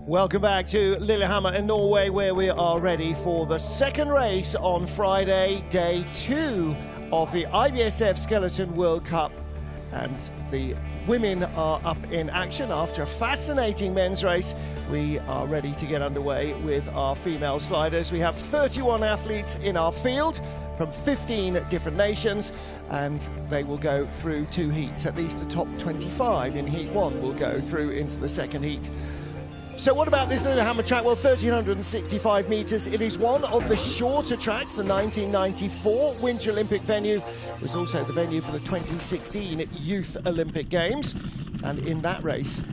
Welcome back to Lillehammer in Norway, where we are ready for the second race on Friday, day 2 of the IBSF Skeleton World Cup. And the women are up in action after a fascinating men's race. We are ready to get underway with our female sliders. We have 31 athletes in our field from 15 different nations, and they will go through 2 heats. At least the top 25 in heat 1 will go through into the second heat. So what about this Lillehammer track? Well, 1,365 metres. It is one of the shorter tracks. The 1994 Winter Olympic venue was also the venue for the 2016 Youth Olympic Games. And in that race,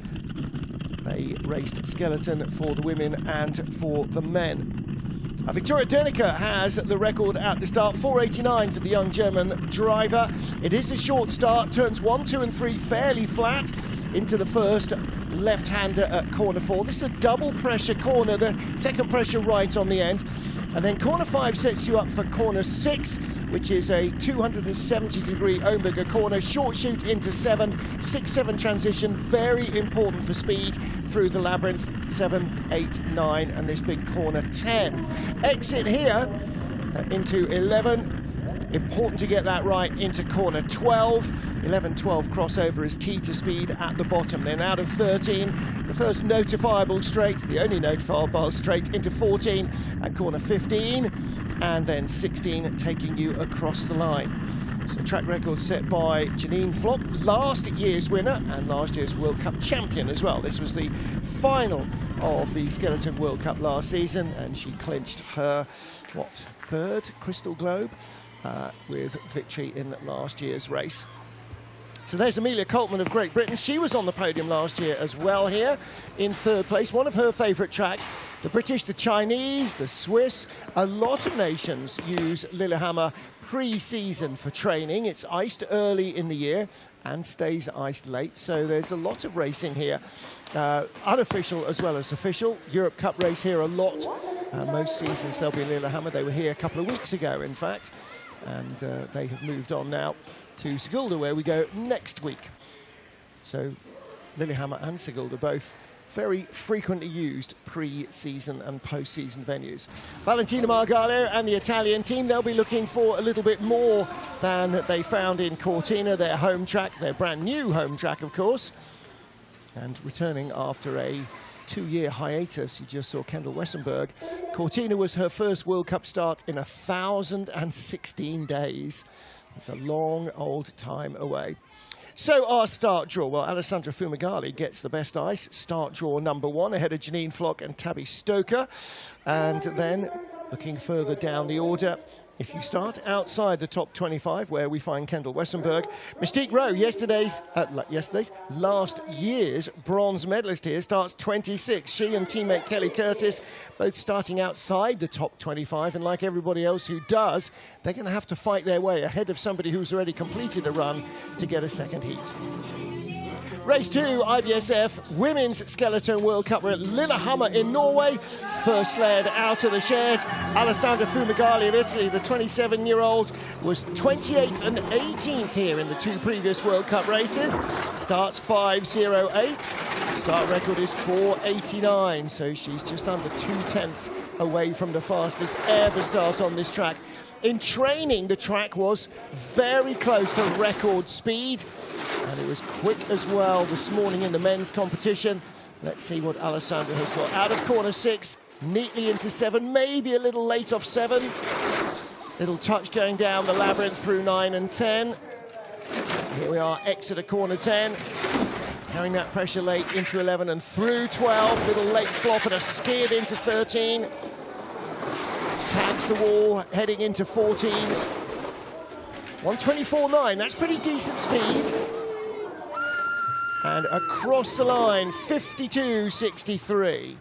they raced skeleton for the women and for the men. Victoria Dönicke has the record at the start, 4:89 for the young German driver. It is a short start, turns 1, 2 and 3 fairly flat into the first left-hander at corner 4. This is a double pressure corner, the second pressure right on the end. And then corner 5 sets you up for corner 6, which is a 270-degree Omega corner, short shoot into 7, 6-7 transition, very important for speed through the labyrinth, 7, 8, 9, and this big corner 10. Exit here into 11. Important to get that right into corner 12. 11-12 crossover is key to speed at the bottom. Then out of 13, the first notifiable straight, the only notifiable straight, into 14 and corner 15, and then 16 taking you across the line. So track record set by Janine Flock, last year's winner and last year's World Cup champion as well. This was the final of the Skeleton World Cup last season, and she clinched her, third Crystal Globe with victory in last year's race. So there's Amelia Coltman of Great Britain. She was on the podium last year as well here in third place. One of her favourite tracks, the British, the Chinese, the Swiss. A lot of nations use Lillehammer pre-season for training. It's iced early in the year and stays iced late. So there's a lot of racing here, unofficial as well as official. Europe Cup race here a lot. Most seasons they'll be in Lillehammer. They were here a couple of weeks ago, in fact. And they have moved on now to Sigulda, where we go next week. So Lillehammer and Sigulda both very frequently used pre-season and post-season venues. Valentina Margallo and the Italian team, they'll be looking for a little bit more than they found in Cortina, their home track, their brand new home track, of course. And returning after a 2-year hiatus, you just saw Kendall Wessenberg. Cortina was her first World Cup start in 1,016 days. It's a long old time away. So our start draw, well, Alessandra Fumagalli gets the best ice. Start draw number 1 ahead of Janine Flock and Tabby Stoker. And then looking further down the order, if you start outside the top 25, where we find Kendall Wessenberg, Mystique Ro, last year's bronze medalist here, starts 26. She and teammate Kelly Curtis both starting outside the top 25, and like everybody else who does, they're going to have to fight their way ahead of somebody who's already completed a run to get a second heat. Race 2, IBSF Women's Skeleton World Cup. We're at Lillehammer in Norway. First sled out of the shed. Alessandra Fumagalli of Italy, the 27-year-old, was 28th and 18th here in the 2 previous World Cup races. Starts 5:08. Start record is 4:89, so she's just under 2/10 away from the fastest ever start on this track. In training, the track was very close to record speed, and it was quick as well this morning in the men's competition. Let's see what Alessandra has got. Out of corner 6, neatly into 7, maybe a little late off 7. Little touch going down the labyrinth through 9 and 10. Here we are, exit of corner 10. Carrying that pressure late into 11 and through 12. Little late flop and a skid into 13. Tags the wall, heading into 14. 1:24.9, that's pretty decent speed. And across the line, 52.63.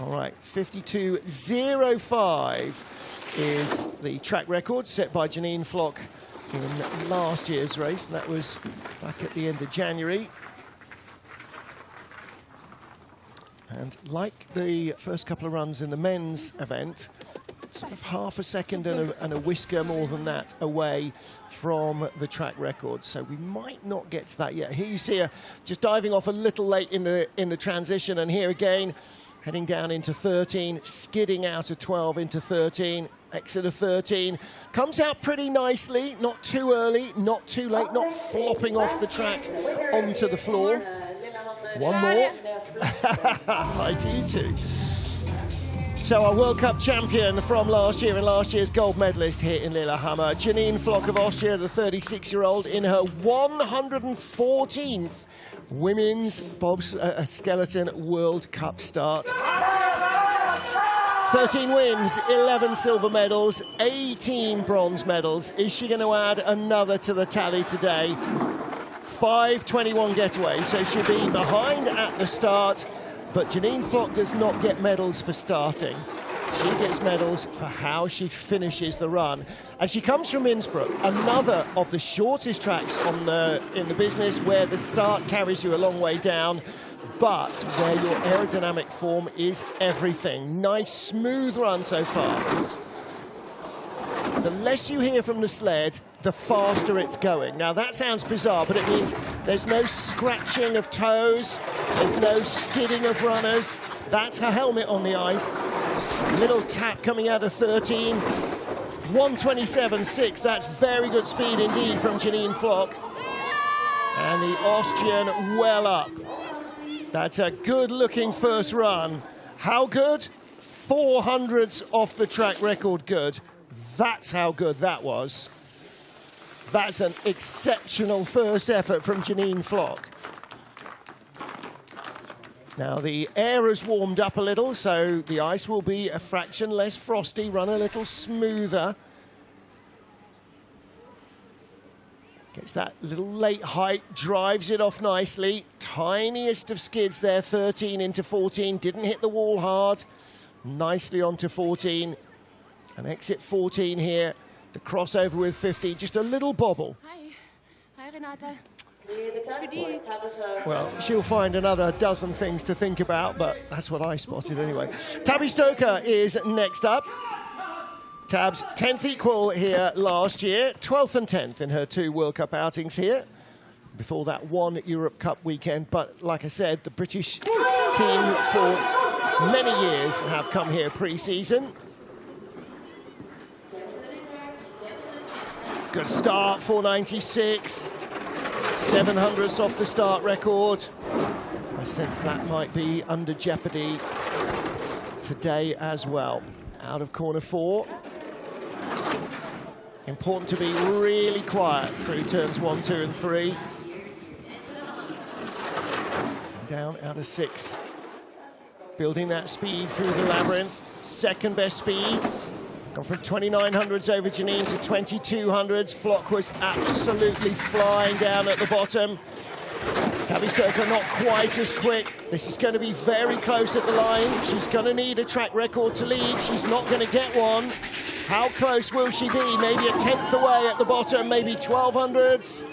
All right, 52.05 is the track record set by Janine Flock in last year's race. And that was back at the end of January. And like the first couple of runs in the men's event, sort of half a second and a whisker more than that away from the track record. So we might not get to that yet. Here you see her just diving off a little late in the transition, and here again, heading down into 13, skidding out of 12 into 13, exit of 13. Comes out pretty nicely, not too early, not too late, not flopping off the track onto the floor. One more. Hi to you too. So our World Cup champion from last year and last year's gold medalist here in Lillehammer, Janine Flock of Austria, the 36-year-old, in her 114th Women's Skeleton World Cup start. 13 wins, 11 silver medals, 18 bronze medals. Is she going to add another to the tally today? 5:21 getaway, so she'll be behind at the start. But Janine Flock does not get medals for starting. She gets medals for how she finishes the run. And she comes from Innsbruck, another of the shortest tracks in the business, where the start carries you a long way down, but where your aerodynamic form is everything. Nice, smooth run so far. The less you hear from the sled, the faster it's going. Now that sounds bizarre, but it means there's no scratching of toes, there's no skidding of runners. That's her helmet on the ice. Little tap coming out of 13. 1:27.6, that's very good speed indeed from Janine Flock. And the Austrian well up. That's a good looking first run. How good? 400s off the track record good. That's how good that was. That's an exceptional first effort from Janine Flock. Now the air has warmed up a little, so the ice will be a fraction less frosty, run a little smoother. Gets that little late height, drives it off nicely. Tiniest of skids there, 13 into 14. Didn't hit the wall hard. Nicely onto 14. And exit 14 here. The crossover with 50, just a little bobble. Hi Renate. Well, she'll find another dozen things to think about, but that's what I spotted anyway. Tabby Stoker is next up. Tab's 10th equal here last year, 12th and 10th in her 2 World Cup outings here. Before that, 1 Europe Cup weekend. But like I said, the British team for many years have come here pre-season. Good start, 496. 700ths off the start record. I sense that might be under jeopardy today as well. Out of corner 4. Important to be really quiet through turns 1, 2 and 3. Down out of 6. Building that speed through the labyrinth. Second best speed. Gone from 2900s over Janine to 2200s. Flock was absolutely flying down at the bottom. Tabby Stoker not quite as quick. This is going to be very close at the line. She's going to need a track record to lead. She's not going to get one. How close will she be? Maybe a 10th away at the bottom, maybe 1200s.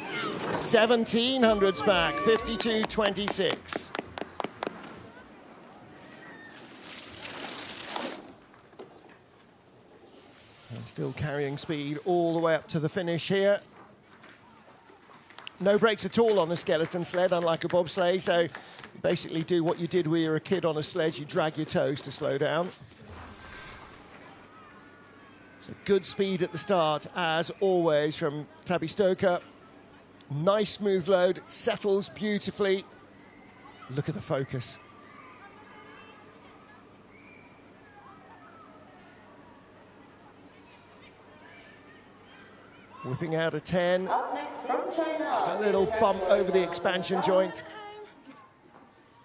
1700s back, 52.26. And still carrying speed all the way up to the finish here. No brakes at all on a skeleton sled, unlike a bobsleigh, so you basically do what you did when you were a kid on a sled, you drag your toes to slow down. So good speed at the start, as always, from Tabby Stoker. Nice smooth load, settles beautifully. Look at the focus. Whipping out a 10. Just a little bump over the expansion joint.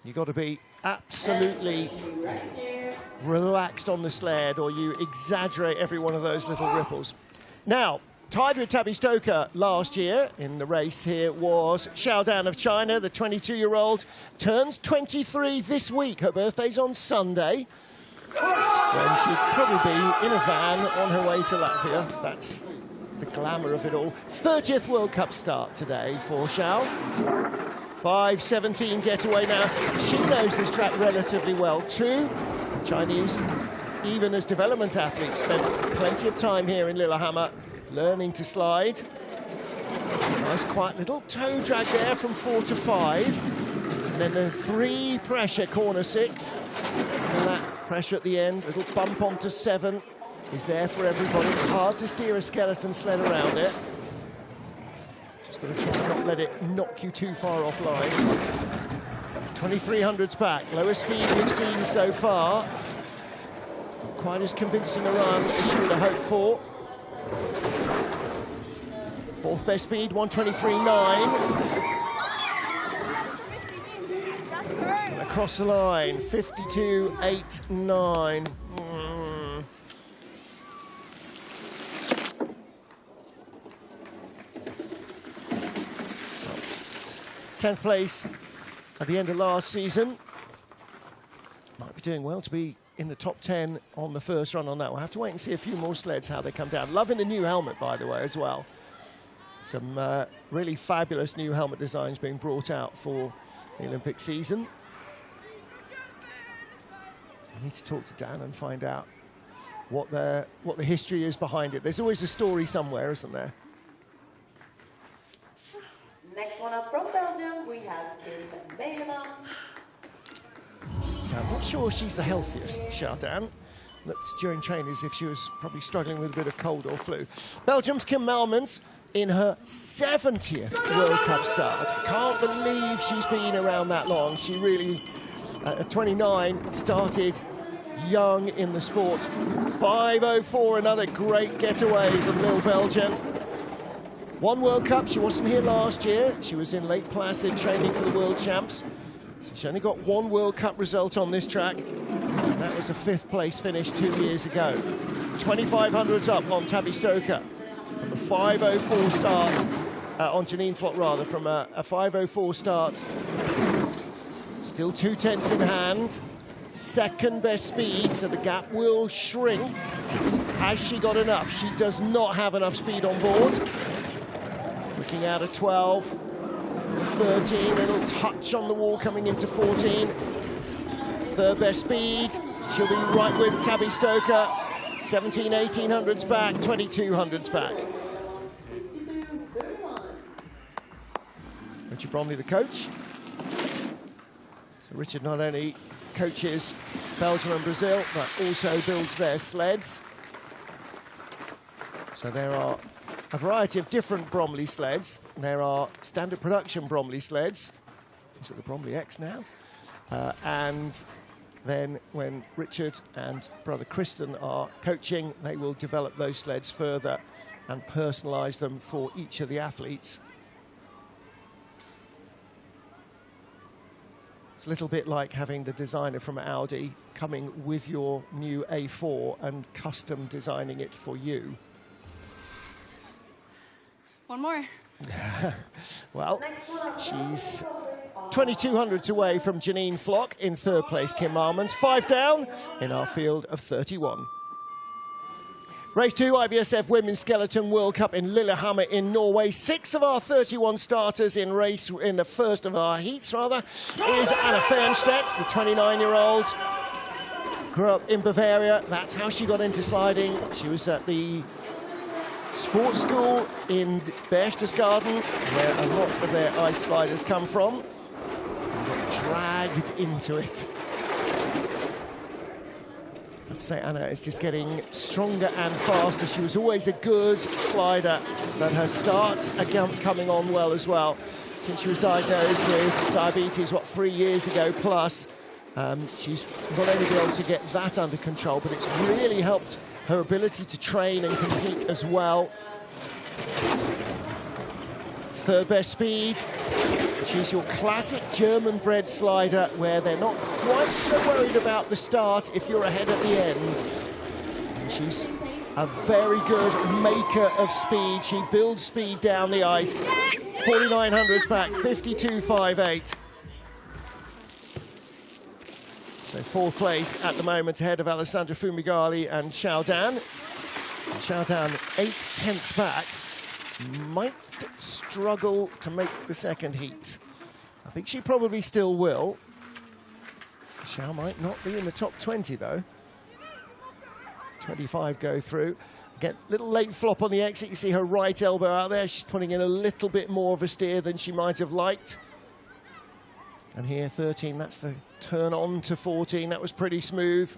You've got to be absolutely relaxed on the sled, or you exaggerate every one of those little ripples. Now, tied with Tabby Stoker last year in the race here was Zhao Dan of China, the 22-year-old. Turns 23 this week. Her birthday's on Sunday, when she'd probably be in a van on her way to Latvia. That's the glamour of it all. 30th World Cup start today for Zhao. 5:17 getaway now. She knows this track relatively well too. The Chinese, even as development athletes, spent plenty of time here in Lillehammer learning to slide. Nice quiet little toe drag there from 4 to 5. And then a 3 pressure corner 6. And that pressure at the end, little bump onto 7 is there for everybody. It's hard to steer a skeleton sled around it. Just got to try and not let it knock you too far offline. 2300s back, lowest speed we've seen so far. Not quite as convincing a run as you would have hoped for. 4th best speed, 123.9. And across the line, 52.89. 10th place at the end of last season. Might be doing well to be in the top 10 on the first run on that. We'll have to wait and see a few more sleds, how they come down. Loving the new helmet, by the way, as well. Some really fabulous new helmet designs being brought out for the Olympic season. I need to talk to Dan and find out what the history is behind it. There's always a story somewhere, isn't there? Next one up from Belgium, we have Zhao. I'm not sure she's the healthiest, Zhao Dan. Looked during training as if she was probably struggling with a bit of cold or flu. Belgium's Kim Malmans in her 70th World Cup start. Can't believe she's been around that long. She really, at 29, started young in the sport. 5:04, another great getaway from Lille, Belgium. Won World Cup. She wasn't here last year. She was in Lake Placid training for the World Champs. So she only got one World Cup result on this track. And that was a 5th place finish 2 years ago. 2500s up on Tabby Stoker. From a 5:04 start, on Janine Flock rather, from a 5:04 start. Still 2/10 in hand. Second best speed, so the gap will shrink. Has she got enough? She does not have enough speed on board. Looking out at 12, 13, little touch on the wall coming into 14. Third best speed, she'll be right with Tabby Stoker. 17, 1800s back, 2200s back. Richard Bromley, the coach. So Richard not only coaches Belgium and Brazil, but also builds their sleds. So there are a variety of different Bromley sleds. There are standard production Bromley sleds. These are the Bromley X now. And then when Richard and brother Kristen are coaching, they will develop those sleds further and personalise them for each of the athletes. It's a little bit like having the designer from Audi coming with your new A4 and custom designing it for you. One more. Well, she's 2200s away from Janine Flock. In 3rd place, Kim Armans. 5 down in our field of 31. Race 2, IBSF Women's Skeleton World Cup in Lillehammer in Norway. 6th of our 31 starters in the first of our heats, is Anna Fernstedt, the 29-year-old. Grew up in Bavaria. That's how she got into sliding. She was at the sports school in Berchtesgaden, where a lot of their ice sliders come from. And got dragged into it. I'd say Anna is just getting stronger and faster. She was always a good slider, but her starts are coming on well as well. Since she was diagnosed with diabetes, 3 years ago plus, she's not only been able to get that under control, but it's really helped her ability to train and compete as well. 3rd best speed. She's your classic German-bred slider where they're not quite so worried about the start if you're ahead at the end. And she's a very good maker of speed. She builds speed down the ice. 4900s back, 52.58. So 4th place at the moment ahead of Alessandra Fumigali and Zhao Dan. Zhao Dan 8/10 back. Might struggle to make the 2nd heat. I think she probably still will. Zhao might not be in the top 20 though. 25 go through. Again, little late flop on the exit. You see her right elbow out there. She's putting in a little bit more of a steer than she might have liked. And here 13, that's the turn on to 14. That was pretty smooth.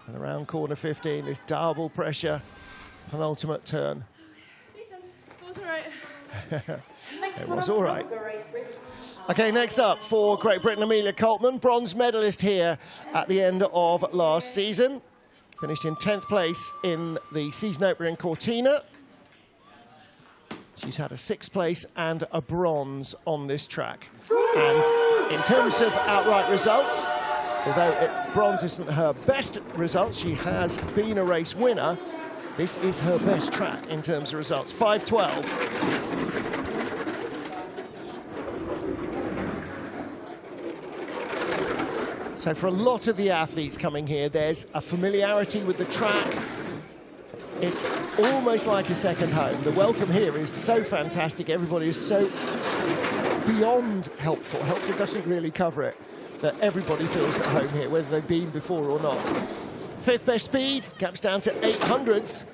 And around corner 15, this double pressure penultimate turn. It was all right. It was all right. Okay, next up for Great Britain, Amelia Coltman, bronze medalist here at the end of last season. Finished in 10th place in the season opener in Cortina. She's had a 6th place and a bronze on this track. And in terms of outright results, although bronze isn't her best result, she has been a race winner. This is her best track in terms of results, 5:12. So for a lot of the athletes coming here, there's a familiarity with the track. It's almost like a second home. The welcome here is so fantastic. Everybody is so beyond helpful. Helpful doesn't really cover it, that everybody feels at home here, whether they've been before or not. 5th best speed, gaps down to 800s.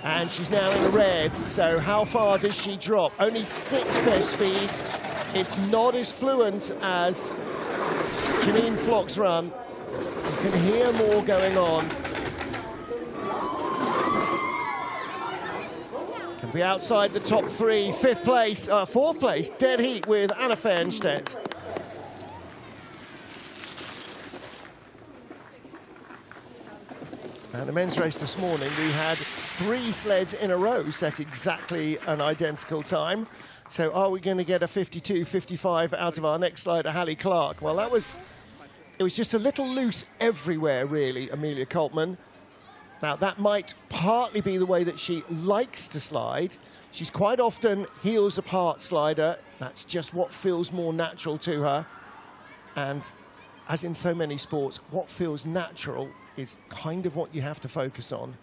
And she's now in the red, so how far does she drop? Only 6th best speed. It's not as fluent as Janine Flock's run. You can hear more going on. Can be outside the top 3. 4th place, dead heat with Anna Fernstedt. And the men's race this morning, we had 3 sleds in a row set exactly an identical time. So are we going to get a 52-55 out of our next slider, Hallie Clark? Well, it was just a little loose everywhere, really, Amelia Coltman. Now, that might partly be the way that she likes to slide. She's quite often heels apart slider. That's just what feels more natural to her. And as in so many sports, what feels natural is kind of what you have to focus on.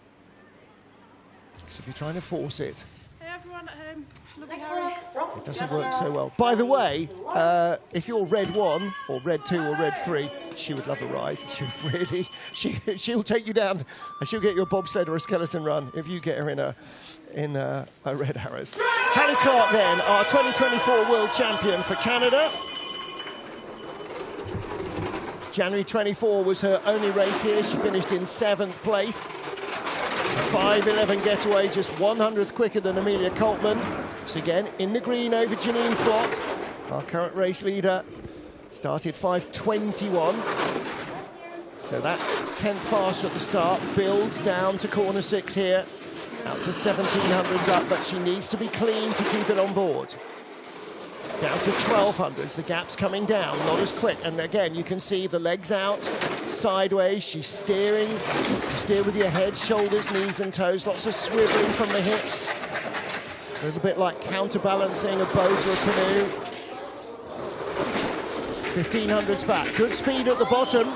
So if you're trying to force it, Hey everyone at home, lovely Harry. it doesn't work so well. By the way, if you're red 1 or red 2 or red 3, she would love a ride. She would really, she'll take you down and she'll get you a bobsled or a skeleton run if you get her in a red arrows. Hallie Clark then, our 2024 world champion for Canada. January 24 was her only race here. She finished in 7th place. 5:11 getaway, just 100th quicker than Amelia Coltman. So again, in the green over Janine Flock, our current race leader. Started 5:21. So that 10th faster at the start builds down to corner 6 here. Out to 1700s up, but she needs to be clean to keep it on board. Down to 1200s, the gap's coming down, not as quick. And again, you can see the legs out, sideways, she's steering. You steer with your head, shoulders, knees and toes, lots of swiveling from the hips. A little bit like counterbalancing a boat or a canoe. 1500s back, good speed at the bottom.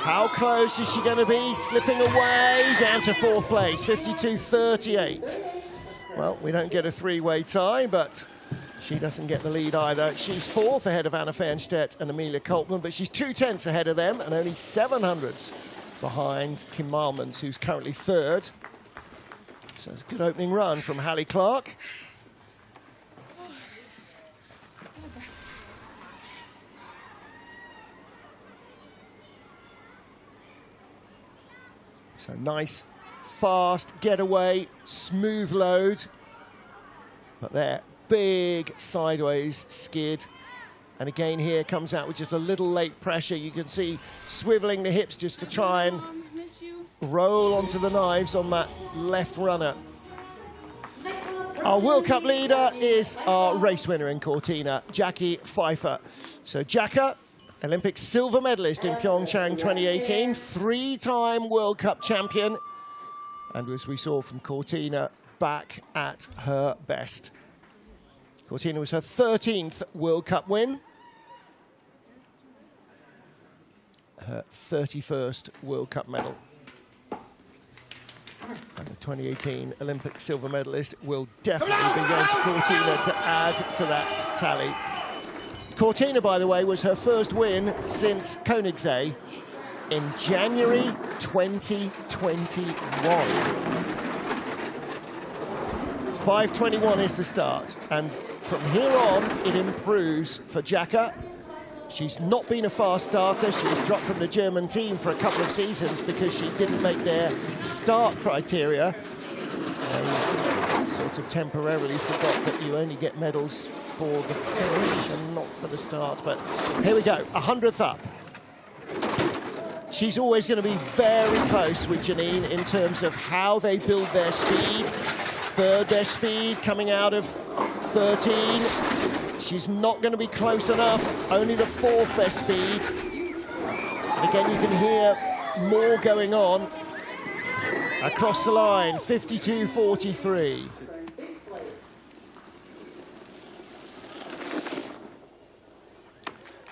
How close is she going to be? Slipping away, down to 4th place, 52.38. Well, we don't get a 3-way tie, but she doesn't get the lead either. She's 4th ahead of Anna Fernstedt and Amelia Coltman, but she's 2/10 ahead of them and only 700s behind Kim Malmans, who's currently 3rd. So it's a good opening run from Hallie Clark. So nice, fast getaway, smooth load. But there, big sideways skid. And again here comes out with just a little late pressure. You can see swiveling the hips just to try and roll onto the knives on that left runner. Our World Cup leader is our race winner in Cortina, Jackie Pfeiffer. So Jacka, Olympic silver medalist in Pyeongchang 2018, 3-time World Cup champion. And as we saw from Cortina, back at her best. Cortina was her 13th World Cup win. Her 31st World Cup medal. And the 2018 Olympic silver medalist will definitely be going to Cortina to add to that tally. Cortina, by the way, was her first win since Koenigsee in January 2021. 5:21 is the start, and from here on, it improves for Jacka. She's not been a fast starter. She was dropped from the German team for a couple of seasons because she didn't make their start criteria. And sort of temporarily forgot that you only get medals for the finish and not for the start. But here we go, 100th up. She's always going to be very close with Janine in terms of how they build their speed. 3rd their speed coming out of 13. She's not going to be close enough, only the 4th best speed. And again, you can hear more going on across the line, 52.43.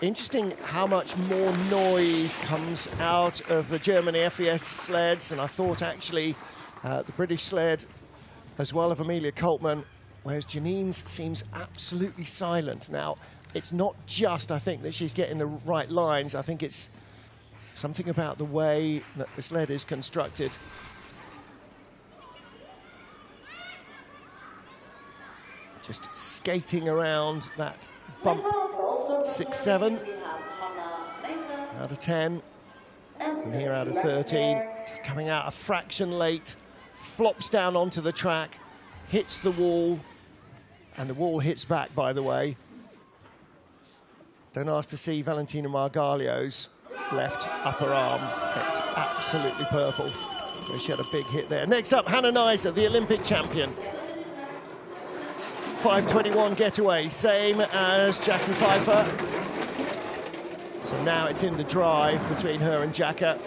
Interesting how much more noise comes out of the German FES sleds, and I thought actually the British sled as well of Amelia Coltman, whereas Janine's seems absolutely silent. Now, it's not just, I think, that she's getting the right lines. I think it's something about the way that the sled is constructed. Just skating around that bump. 6-7 out of 10. And here out of 13. Just coming out a fraction late. Flops down onto the track, hits the wall, and the wall hits back, by the way. Don't ask to see Valentina Margalio's left upper arm. It's absolutely purple. She had a big hit there. Next up, Hannah Neise, the Olympic champion. 5:21 getaway, same as Jackie Pfeiffer. So now it's in the drive between her and Jacka.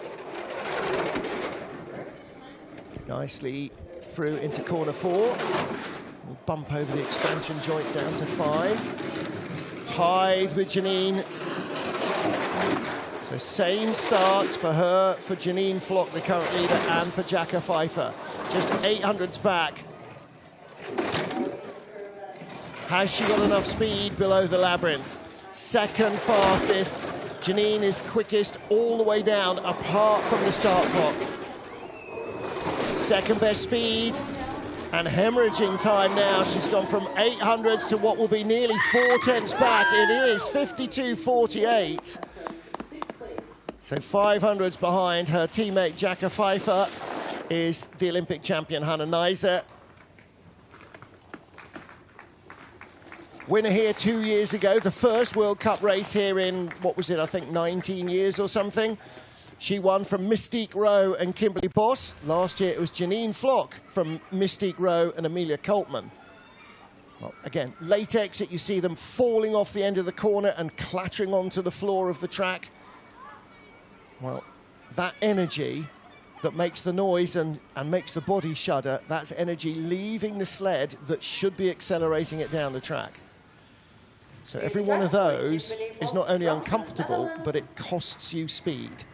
Nicely through into corner 4. We'll bump over the expansion joint down to 5. Tied with Janine. So same starts for her, for Janine Flock, the current leader, and for Jacka Pfeiffer. Just 800s back. Has she got enough speed below the labyrinth? Second fastest. Janine is quickest all the way down, apart from the start clock. Second best speed, and hemorrhaging time now. She's gone from 800s to what will be nearly 4 tenths back. It is 52.48. So 500s behind her teammate Jacka Pfeiffer is the Olympic champion Hannah Neise. Winner here 2 years ago, the first World Cup race here in, what was it, I think 19 years or something. She won from Mystique Ro and Kimberley Bos. Last year it was Janine Flock from Mystique Ro and Amelia Coltman. Well, again, late exit, you see them falling off the end of the corner and clattering onto the floor of the track. Well, that energy that makes the noise and makes the body shudder, that's energy leaving the sled that should be accelerating it down the track. So every one of those is not only uncomfortable, but it costs you speed.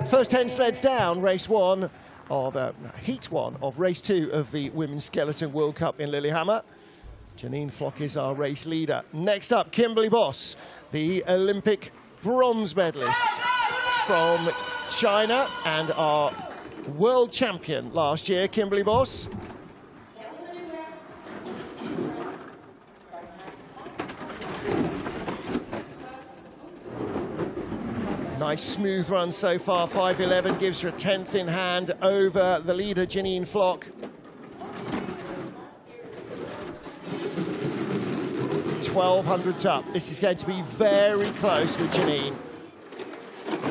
First 10 sleds down, race 1 of heat 1 of race 2 of the Women's Skeleton World Cup in Lillehammer. Janine Flock is our race leader. Next up, Kimberley Bos, the Olympic bronze medalist from China and our world champion last year, Kimberley Bos. Nice smooth run so far, 5:11 gives her a 10th in hand over the leader, Janine Flock. 1200s up. This is going to be very close with Janine.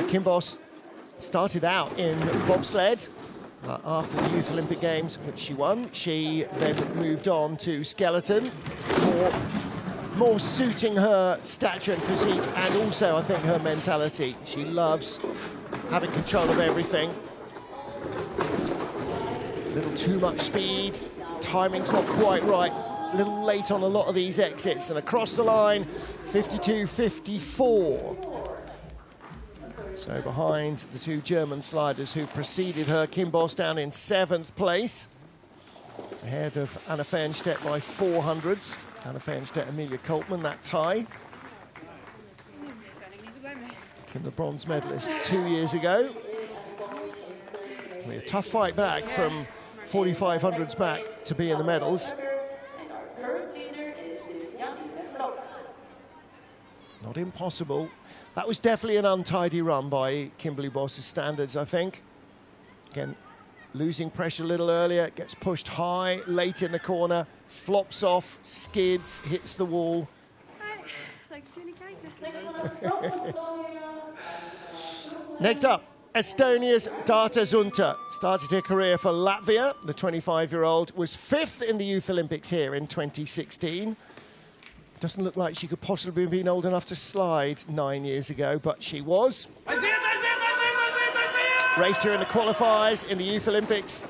Kim Bos started out in bobsled after the Youth Olympic Games, which she won. She then moved on to skeleton, more suiting her stature and physique, and also, I think, her mentality. She loves having control of everything. A little too much speed, timing's not quite right. A little late on a lot of these exits, and across the line, 52.54. So behind the 2 German sliders who preceded her, Kim Bos down in 7th place, ahead of Anna Fernstedt by 400s. Anna Fernstedt, Amelia Coltman, that tie. Kim, the bronze medalist 2 years ago. A tough fight back from 4,500s back to be in the medals. Not impossible. That was definitely an untidy run by Kimberley Bos' standards, I think. Again, losing pressure a little earlier, gets pushed high, late in the corner, flops off, skids, hits the wall. Next up, Estonia's Data Zunta started her career for Latvia. The 25-year-old was 5th in the Youth Olympics here in 2016. Doesn't look like she could possibly have been old enough to slide 9 years ago, but she was. Raced her in the qualifiers in the Youth Olympics,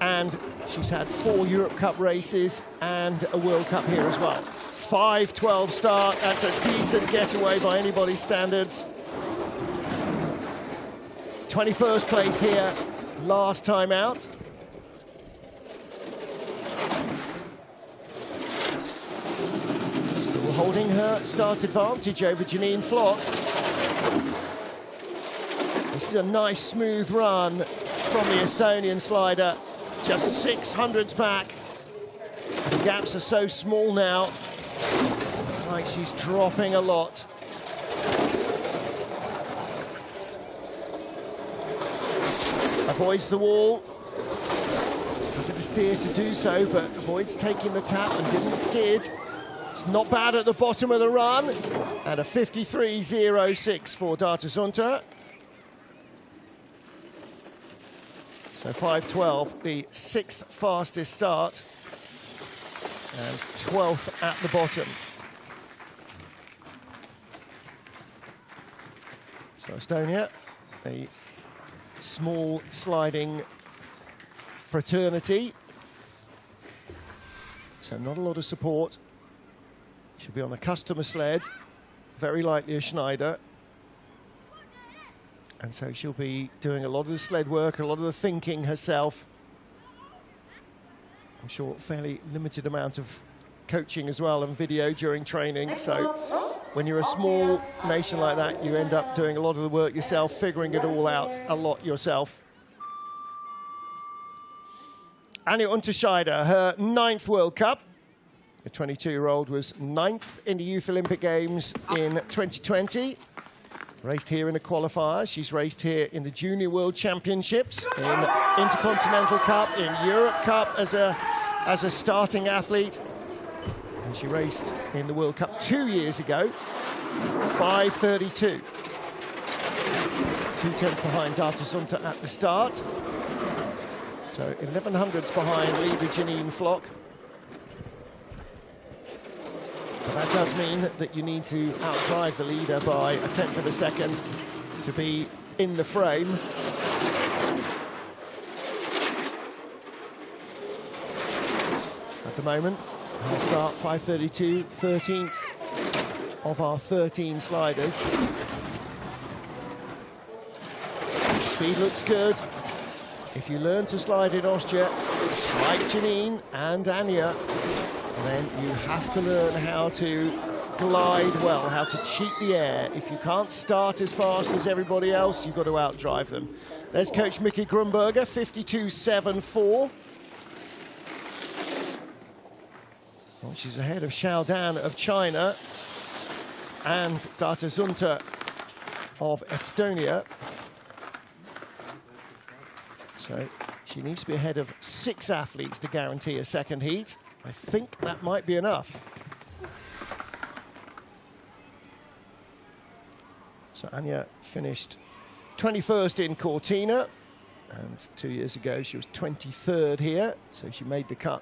and she's had 4 Europe Cup races and a World Cup here as well. 5:12 start, that's a decent getaway by anybody's standards. 21st place here, last time out. Still holding her start advantage over Janine Flock. This is a nice smooth run from the Estonian slider, just 600s back. The gaps are so small now, like she's dropping a lot. Avoids the wall. Having to steer to do so, but avoids taking the tap and didn't skid. It's not bad at the bottom of the run. And a 53.06 for Data Zunta. So 5:12, the 6th fastest start, and 12th at the bottom. So Estonia, a small sliding fraternity. So not a lot of support. She'll be on a customer sled, very likely a Schneider. And so she'll be doing a lot of the sled work, a lot of the thinking herself. I'm sure fairly limited amount of coaching as well and video during training. So when you're a small nation like that, you end up doing a lot of the work yourself, figuring it all out a lot yourself. Anja Unterscheider, her 9th World Cup. The 22-year-old was 9th in the Youth Olympic Games in 2020. Raced here in a qualifier. She's raced here in the Junior World Championships, in Intercontinental Cup, in Europe Cup as a starting athlete. And she raced in the World Cup 2 years ago, 5:32. 2/10 behind Data Sunter at the start. So 1100s behind leader Janine Flock. But that does mean that you need to outdrive the leader by 1/10 of a second to be in the frame. At the moment, I'll start 5:32, 13th of our 13 sliders. Speed looks good. If you learn to slide in Austria, like Janine and Anja, then you have to learn how to glide well, how to cheat the air. If you can't start as fast as everybody else, you've got to outdrive them. There's coach Mickey Grunberger, 52.74. Well, she's ahead of Zhao Dan of China and Data Sunter of Estonia. So she needs to be ahead of 6 athletes to guarantee a second heat. I think that might be enough. So Anja finished 21st in Cortina, and 2 years ago she was 23rd here, so she made the cut,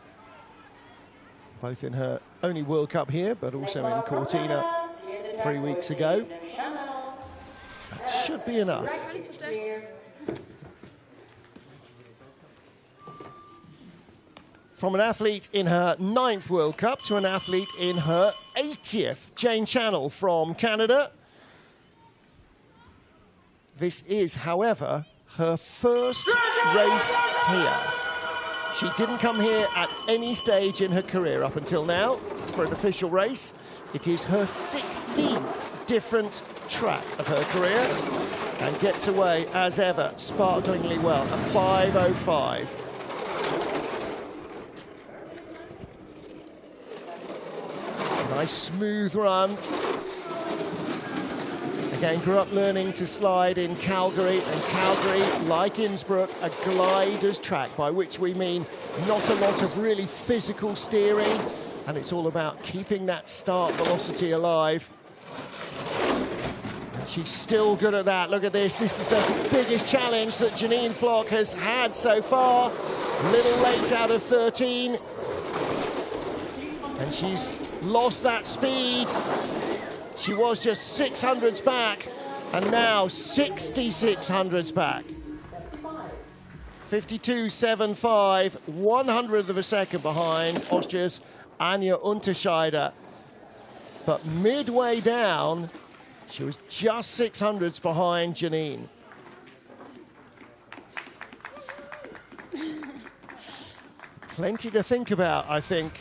both in her only World Cup here, but also in Cortina 3 weeks ago. That should be enough. From an athlete in her 9th World Cup to an athlete in her 80th. Jane Channel from Canada. This is, however, her first race here. She didn't come here at any stage in her career up until now for an official race. It is her 16th different track of her career and gets away, as ever, sparklingly well, a 5:05. Nice smooth run. Again, grew up learning to slide in Calgary, and Calgary, like Innsbruck, a glider's track, by which we mean not a lot of really physical steering, and it's all about keeping that start velocity alive. And she's still good at that. Look at this. This is the biggest challenge that Janine Flock has had so far. A little late out of 13. And she's lost that speed. She was just 600s back, and now 6600s back. 52.75, 100th of a second behind Austria's Anja Unterscheider. But midway down, she was just 600s behind Janine. Plenty to think about, I think,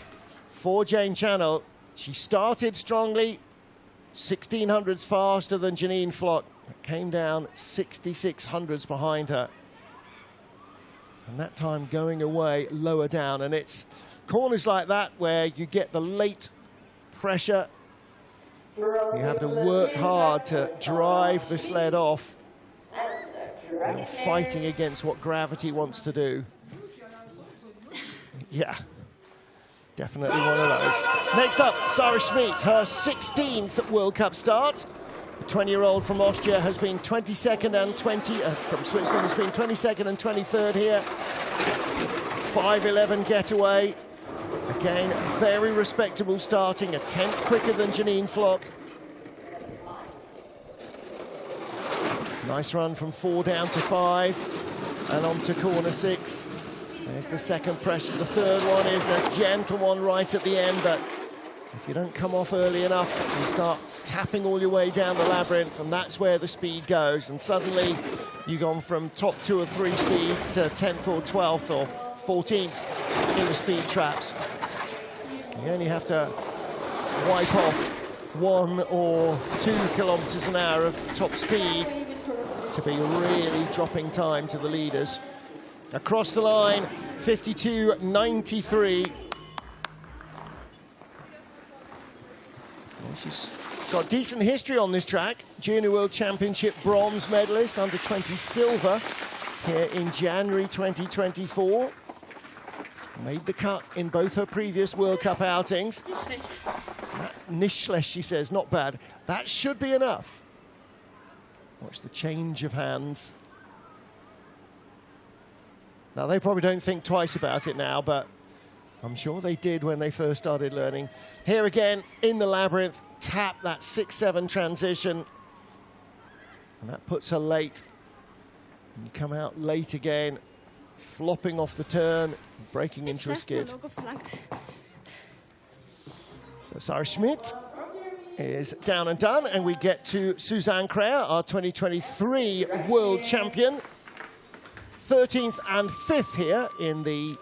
for Jane Channel. She started strongly, 1600s faster than Janine Flock, came down 6600s behind her. And that time going away lower down. And it's corners like that where you get the late pressure. You have to work hard to drive the sled off. You're fighting against what gravity wants to do. Yeah. Definitely one of those. Next up, Sarah Schmid, her 16th World Cup start. The 20-year-old from Austria has been 22nd and from Switzerland has been 22nd and 23rd here. 5:11 getaway. Again, very respectable starting, a 10th quicker than Janine Flock. Nice run from 4 down to 5 and on to corner 6. There's the second pressure. The third one is a gentle one right at the end, but if you don't come off early enough, you start tapping all your way down the labyrinth, and that's where the speed goes. And suddenly you've gone from top 2 or 3 speeds to 10th or 12th or 14th in the speed traps. You only have to wipe off 1 or 2 kilometers an hour of top speed to be really dropping time to the leaders. Across the line, 52.93. Well, she's got decent history on this track. Junior World Championship bronze medalist, under 20 silver here in January 2024. Made the cut in both her previous World Cup outings. Nischlecht, she says, not bad. That should be enough. Watch the change of hands. Now, they probably don't think twice about it now, but I'm sure they did when they first started learning. Here again, in the labyrinth, tap that 6-7 transition. And that puts her late. And you come out late again, flopping off the turn, breaking into a skid. So Sarah Schmidt is down and done, and we get to Suzanne Kreher, our 2023 world champion. 13th and 5th here in the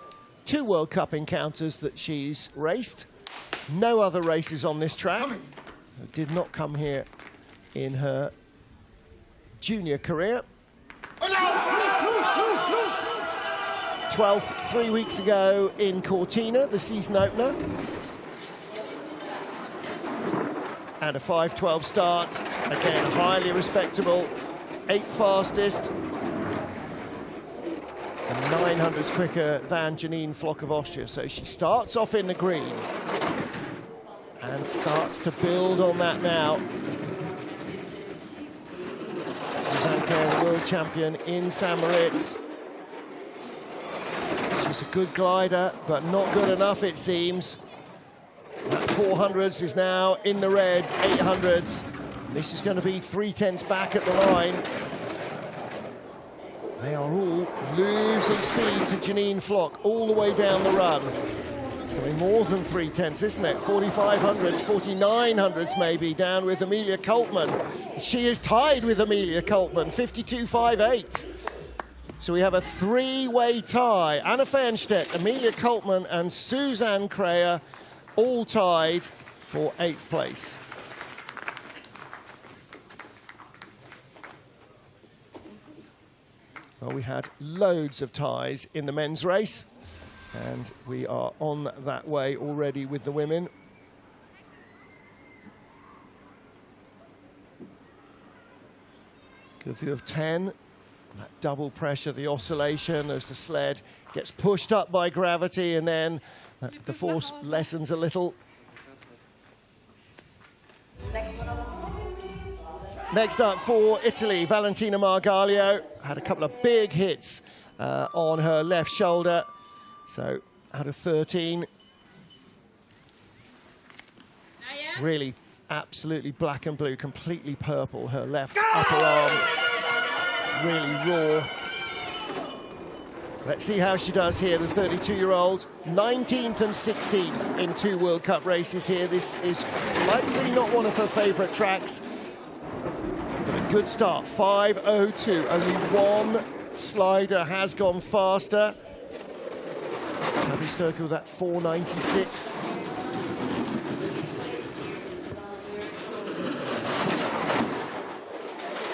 2 World Cup encounters that she's raced. No other races on this track. Did not come here in her junior career. 12th 3 weeks ago in Cortina, the season opener. And a 5:12 start. Again, highly respectable. 8th fastest. And 900s quicker than Janine Flock of Austria. So she starts off in the green and starts to build on that now. Suzanne Kreher, the world champion in St. Moritz. She's a good glider, but not good enough, it seems. That 400s is now in the red, 800s. This is going to be 3/10 back at the line. They are all losing speed to Janine Flock all the way down the run. It's going to be more than 3/10, isn't it? 4500s, 4900s maybe, down with Amelia Coltman. She is tied with Amelia Coltman, 52.58. So we have a 3-way tie. Anna Fernstedt, Amelia Coltman, and Suzanne Kreher all tied for 8th place. Well, we had loads of ties in the men's race, and we are on that way already with the women. Good view of 10. That double pressure, the oscillation as the sled gets pushed up by gravity, and then the force lessens a little. Next up for Italy, Valentina Margalio had a couple of big hits on her left shoulder. So out of 13, really absolutely black and blue, completely purple, her left upper arm, really raw. Let's see how she does here, the 32-year-old. 19th and 16th in 2 World Cup races here. This is likely not one of her favourite tracks. But a good start, 5:02. Only one slider has gone faster. Abby Sturkel with that 4:96.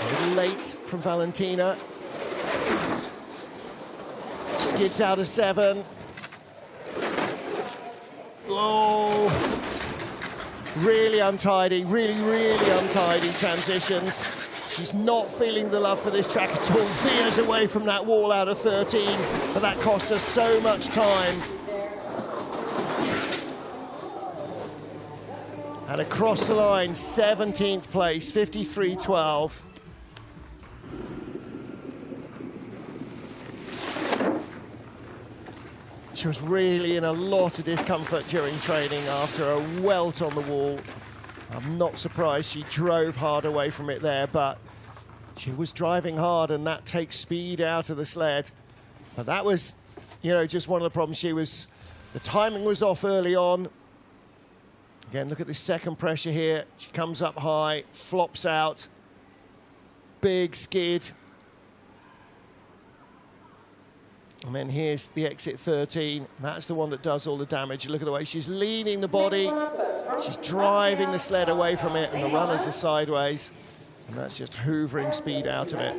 A little late from Valentina. Skids out of 7. Oh, really untidy, really untidy transitions. She's not feeling the love for this track at all. Veers away from that wall out of 13, but that costs her so much time. And across the line, 17th place, 53.12. She was really in a lot of discomfort during training after a welt on the wall. I'm not surprised she drove hard away from it there, but she was driving hard, and that takes speed out of the sled. But that was, you know, just one of the problems. The timing was off early on. Again, look at this second pressure here. She comes up high, flops out. Big skid. And then here's the exit 13. That's the one that does all the damage. Look at the way she's leaning the body. She's driving the sled away from it, and the runners are sideways. And that's just hoovering speed out of it.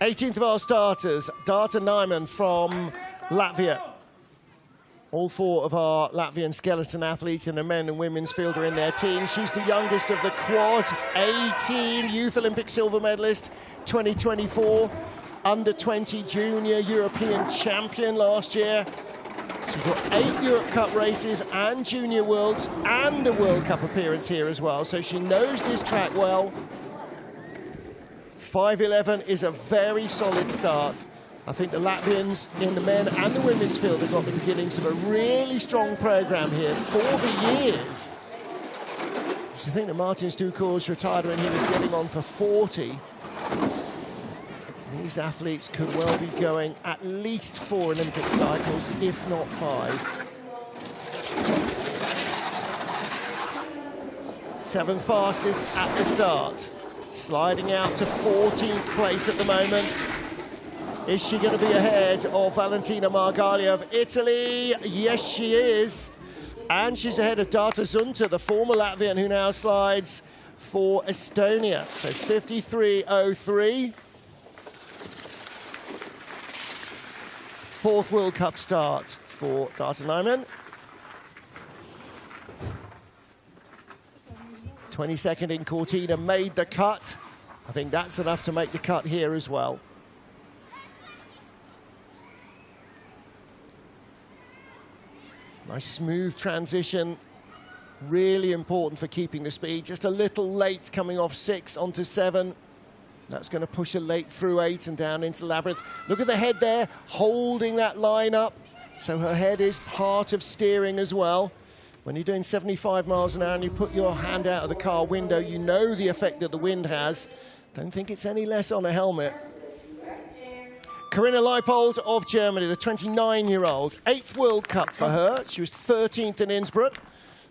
18th of our starters, Daata Naiman from Latvia. All four of our Latvian skeleton athletes in the men and women's field are in their teams. She's the youngest of the quad, 18, Youth Olympic silver medalist, 2024. Under 20 junior European champion last year. She's got 8 Europe Cup races and Junior Worlds and a World Cup appearance here as well. So she knows this track well. 5:11 is a very solid start. I think the Latvians in the men and the women's field have got the beginnings of a really strong program here for the years. You think that Martin Stukor's retired when he was getting on for 40. These athletes could well be going at least 4 Olympic cycles, if not 5. 7th fastest at the start. Sliding out to 14th place at the moment. Is she going to be ahead of Valentina Margaglia of Italy? Yes, she is. And she's ahead of Daata Zunta, the former Latvian who now slides for Estonia. So 53.03. 4th World Cup start for Daata Naiman. 22nd in Cortina made the cut. I think that's enough to make the cut here as well. Nice smooth transition. Really important for keeping the speed. Just a little late coming off 6 onto 7. That's going to push her late through 8 and down into Labyrinth. Look at the head there, holding that line up. So her head is part of steering as well. When you're doing 75 miles an hour and you put your hand out of the car window, you know the effect that the wind has. Don't think it's any less on a helmet. Corinna Leipold of Germany, the 29-year-old. 8th World Cup for her. She was 13th in Innsbruck.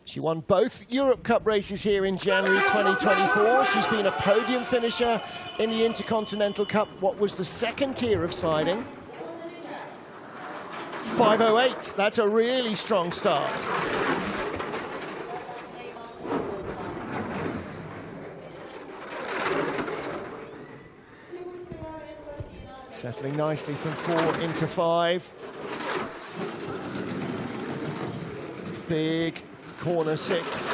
She won both Europe Cup races here in January 2024. She's been a podium finisher in the Intercontinental Cup, what was the second tier of sliding. 5:08, that's a really strong start. Settling nicely from 4 into 5. Big corner 6.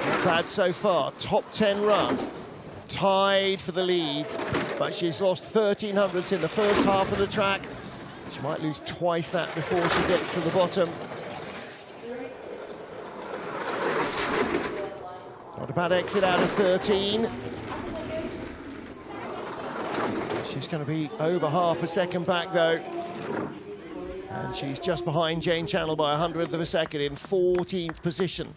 Not bad so far. Top 10 run. Tied for the lead, but she's lost 1300ths in the first half of the track. She might lose twice that before she gets to the bottom. Not a bad exit out of 13. She's going to be over half a second back though. And she's just behind Jane Channel by 100th of a second in 14th position.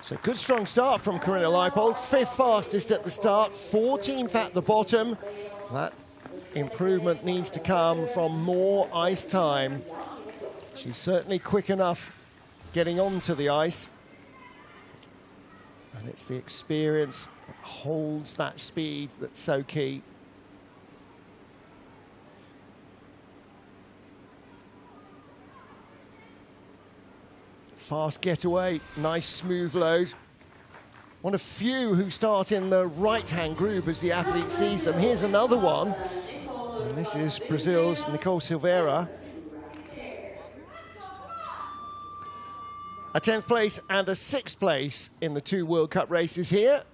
So good strong start from Corinna Leipold. 5th fastest at the start, 14th at the bottom. That improvement needs to come from more ice time. She's certainly quick enough getting onto the ice. And it's the experience that holds that speed that's so key. Fast getaway, nice smooth load. One of few who start in the right-hand group as the athlete sees them. Here's another one. And this is Brazil's Nicole Silveira. A 10th place and a 6th place in the 2 World Cup races here.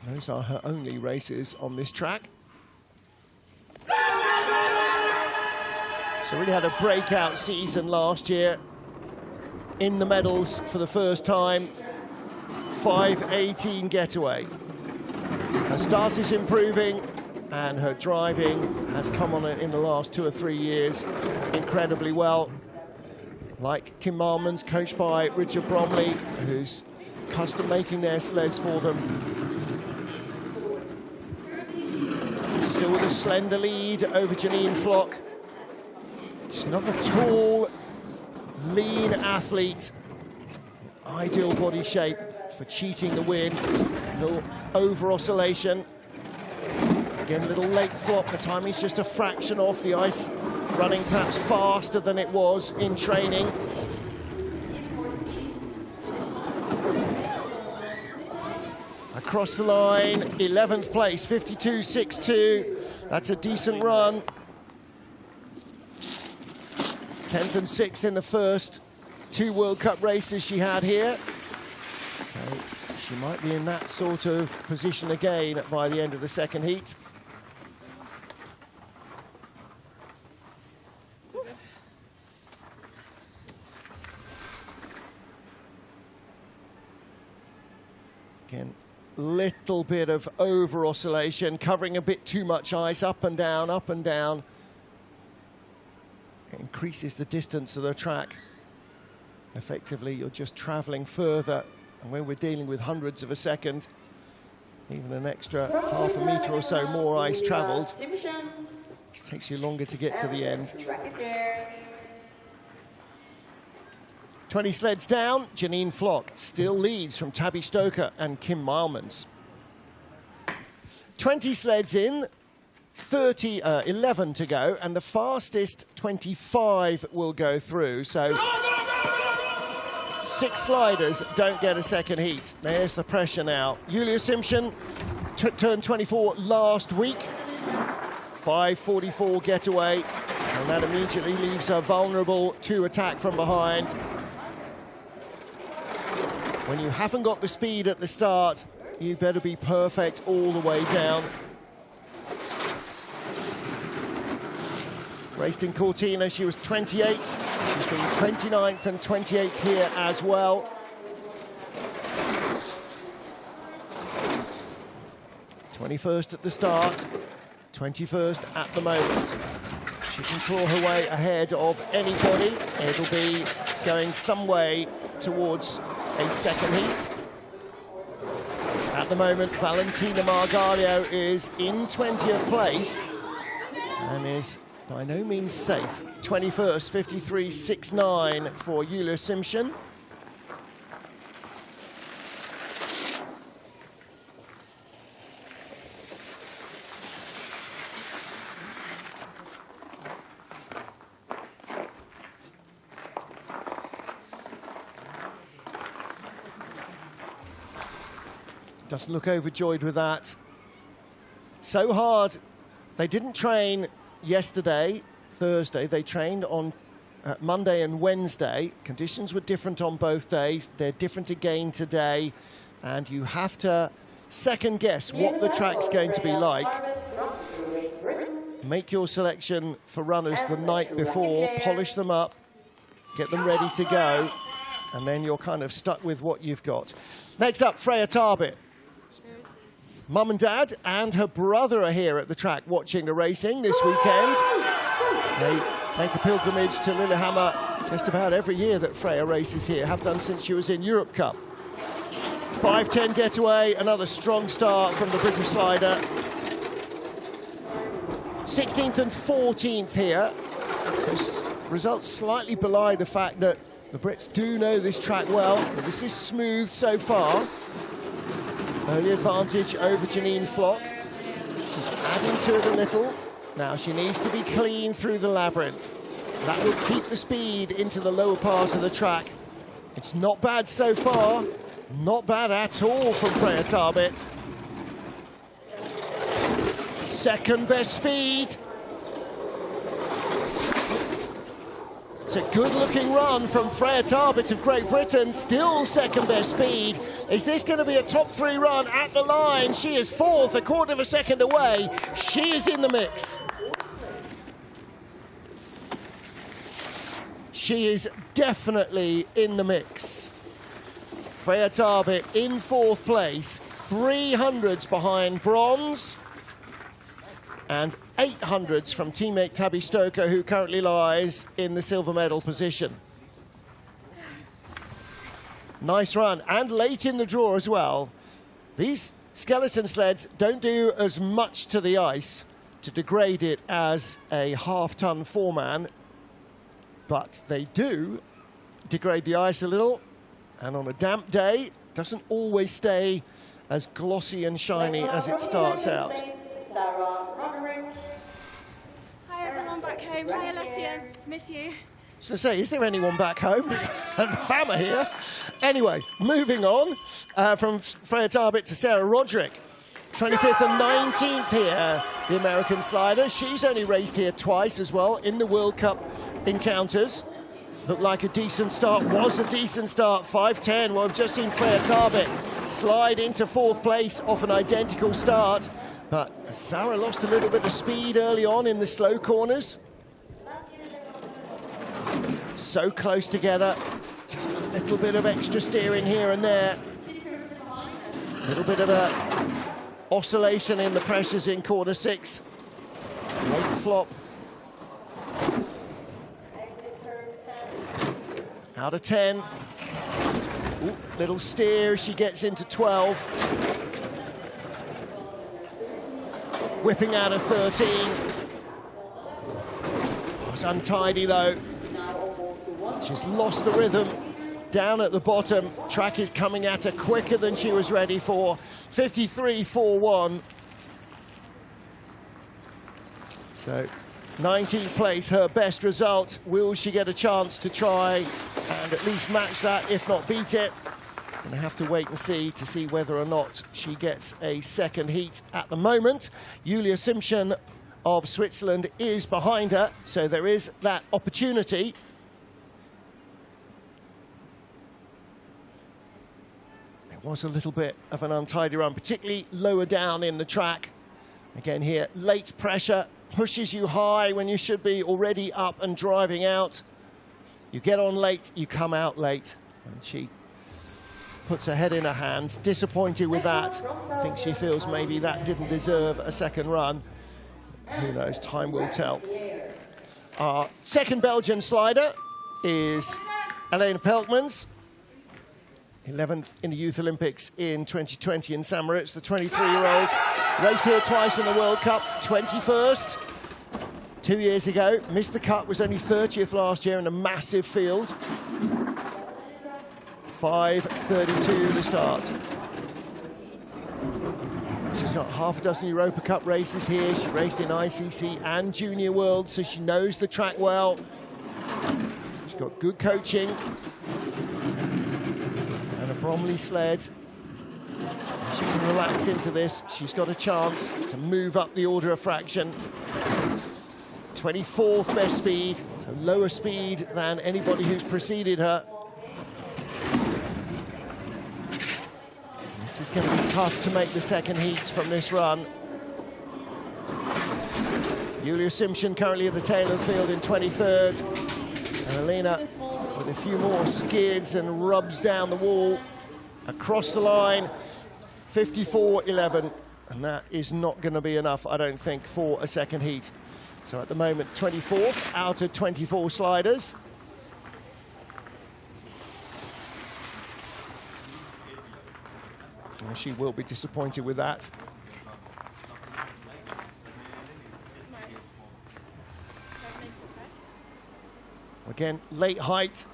Those are her only races on this track. So really had a breakout season last year. In the medals for the first time. 5:18 getaway. Her start is improving and her driving has come on in the last 2 or 3 years incredibly well. Like Kim Marmons, coached by Richard Bromley, who's custom making their sleds for them. Still with a slender lead over Janine Flock. She's another tall, lean athlete. Ideal body shape for cheating the wind. A little over oscillation. Again, a little late flop. The timing's just a fraction off. The ice running perhaps faster than it was in training. Across the line, 11th place, 52.62. That's a decent run. 10th and 6th in the first 2 World Cup races she had here. So she might be in that sort of position again by the end of the second heat. Again, little bit of over oscillation, covering a bit too much ice, up and down, up and down. It increases the distance of the track. Effectively, you're just traveling further. And when we're dealing with hundreds of a second, even an extra half a meter or so more ice traveled, takes you longer to get to the end. 20 sleds down, Janine Flock still leads from Tabby Stoker and Kim Marmons. 20 sleds in, 11 to go, and the fastest 25 will go through. So 6 sliders don't get a second heat. There's the pressure now. Julia Simpson turned 24 last week. 5:44 getaway, and that immediately leaves her vulnerable to attack from behind. When you haven't got the speed at the start, you better be perfect all the way down. Raced in Cortina, she was 28th. She's been 29th and 28th here as well. 21st at the start, 21st at the moment. She can claw her way ahead of anybody. It'll be going some way towards a second heat. At the moment, Valentina Margalio is in 20th place and is by no means safe. 21st, 53.69 for Julia Simpson. Doesn't look overjoyed with that. So hard. They didn't train yesterday, Thursday. They trained on Monday and Wednesday. Conditions were different on both days. They're different again today. And you have to second guess what the track's going to be like. Make your selection for runners the night before, polish them up, get them ready to go, and then you're kind of stuck with what you've got. Next up, Freya Tarbit. Mum and Dad and her brother are here at the track watching the racing this weekend. They make a pilgrimage to Lillehammer just about every year that Freya races here, have done since she was in Europe Cup. 5:10 getaway, another strong start from the British slider. 16th and 14th here. So results slightly belie the fact that the Brits do know this track well, but this is smooth so far. Early advantage over Janine Flock. She's adding to it a little. Now she needs to be clean through the labyrinth. That will keep the speed into the lower part of the track. It's not bad so far. Not bad at all from Freya Tarbit. Second best speed. It's a good-looking run from Freya Tarbert of Great Britain, still second best speed. Is this going to be a top 3 run at the line? She is 4th, a quarter of a second away. She is in the mix. She is definitely in the mix. Freya Tarbert in 4th place, 300s behind bronze, and 800s from teammate Tabby Stoker, who currently lies in the silver medal position. Nice run, and late in the draw as well. These skeleton sleds don't do as much to the ice to degrade it as a half-ton 4-man, but they do degrade the ice a little, and on a damp day, doesn't always stay as glossy and shiny as it starts out. Hi everyone back home. Hi Alessia, miss you. So say, is there anyone back home? And Fama here. Anyway, moving on from Freya Tarbert to Sarah Roderick. 25th and 19th here, the American slider. She's only raced here twice as well in the World Cup encounters. Looked like a decent start, was a decent start, 5:10. Well, I've just seen Freya Tarbert slide into 4th place off an identical start. But Sarah lost a little bit of speed early on in the slow corners. So close together, just a little bit of extra steering here and there. A little bit of a oscillation in the pressures in corner 6. Late flop. Out of 10. Ooh, little steer as she gets into 12. Whipping out of 13. Oh, it's untidy though. She's lost the rhythm down at the bottom. Track is coming at her quicker than she was ready for. 53.41. So 19th place, her best result. Will she get a chance to try and at least match that, if not beat it? Gonna have to wait and see whether or not she gets a second heat at the moment. Julia Simpson of Switzerland is behind her, so there is that opportunity. It was a little bit of an untidy run, particularly lower down in the track. Again here, late pressure pushes you high when you should be already up and driving out. You get on late, you come out late. And she puts her head in her hands, disappointed with that. I think she feels maybe that didn't deserve a second run. Who knows, time will tell. Our second Belgian slider is Elena Peltmans. 11th in the Youth Olympics in 2020 in St. Moritz, the 23-year-old. Raced here twice in the World Cup, 21st 2 years ago. Missed the cut, was only 30th last year in a massive field. 5:32 the start. She's got half a dozen Europa Cup races here. She raced in ICC and Junior World, so she knows the track well. She's got good coaching. Bromley sled. She can relax into this. She's got a chance to move up the order of fraction. 24th best speed, so lower speed than anybody who's preceded her. This is going to be tough to make the second heats from this run. Julia Simpson currently at the tail of the field in 23rd. And Elena with a few more skids and rubs down the wall. Across the line, 54.11, and that is not going to be enough, I don't think, for a second heat. So at the moment, 24th out of 24 sliders. And she will be disappointed with that. Again, late height,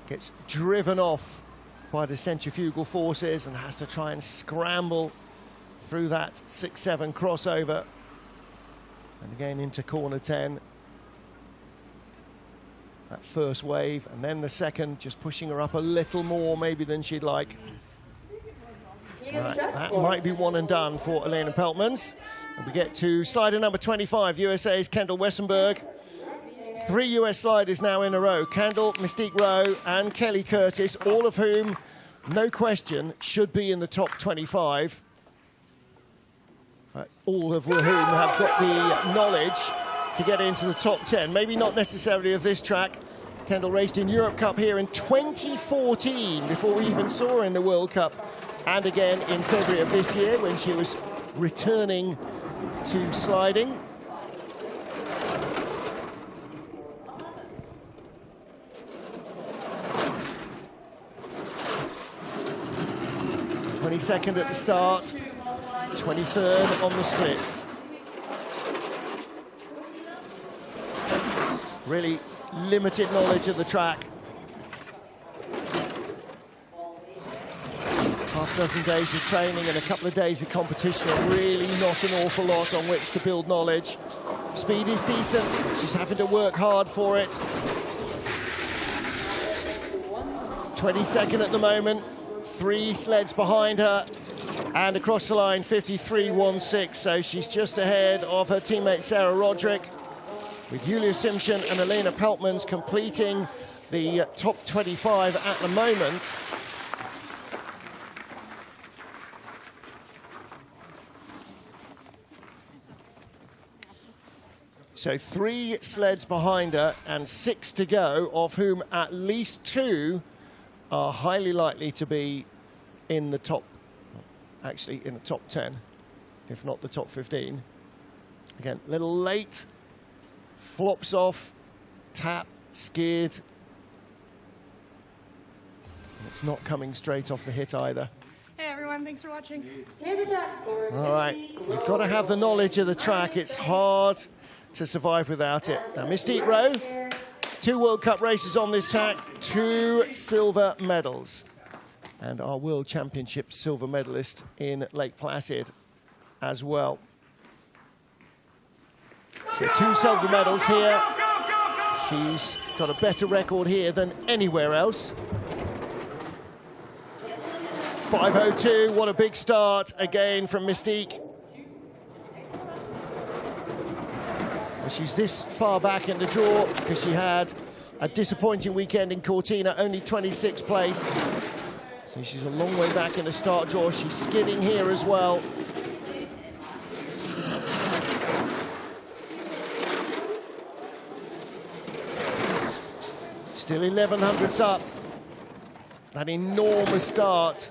gets driven off by the centrifugal forces and has to try and scramble through that 6-7 crossover. And again into corner 10. That first wave, and then the second, just pushing her up a little more maybe than she'd like. Right, that might be one and done for Elena Peltmans. And we get to slider number 25, USA's Kendall Wessenberg. 3 US sliders now in a row. Kendall, Mystique Ro and Kelly Curtis, all of whom, no question, should be in the top 25. All of whom have got the knowledge to get into the top 10. Maybe not necessarily of this track. Kendall raced in Europe Cup here in 2014 before we even saw her in the World Cup. And again in February of this year when she was returning to sliding. Second at the start, 23rd on the splits. Really limited knowledge of the track. Half a dozen days of training and a couple of days of competition are really not an awful lot on which to build knowledge. Speed is decent, she's having to work hard for it. 22nd at the moment. 3 sleds behind her, and across the line 53.16, so she's just ahead of her teammate Sarah Roderick, with Julia Simpson and Elena Peltmans completing the top 25 at the moment. So 3 sleds behind her and 6 to go, of whom at least 2 are highly likely to be in the top, actually in the top 10, if not the top 15. Again, a little late, flops off, tap, skid. It's not coming straight off the hit either. Hey everyone, thanks for watching. All right, you've got to have the knowledge of the track. It's hard to survive without it. Now, Mystique Ro, 2 World Cup races on this track, 2 silver medals. And our World Championship silver medalist in Lake Placid as well. So 2 silver medals here. She's got a better record here than anywhere else. 5:02, what a big start again from Mystique. She's this far back in the draw because she had a disappointing weekend in Cortina, only 26th place. So she's a long way back in the start draw. She's skidding here as well. Still 1100s up. That enormous start.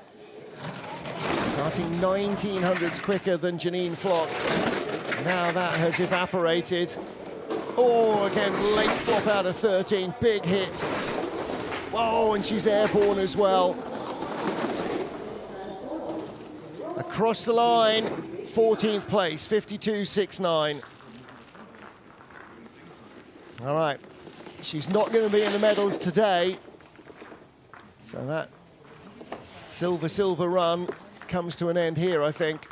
Starting 1900s quicker than Janine Flock. Now that has evaporated. Oh, again, late flop out of 13, big hit. Whoa, and she's airborne as well. Across the line, 14th place, 52.69. All right, she's not going to be in the medals today. So that silver run comes to an end here, I think.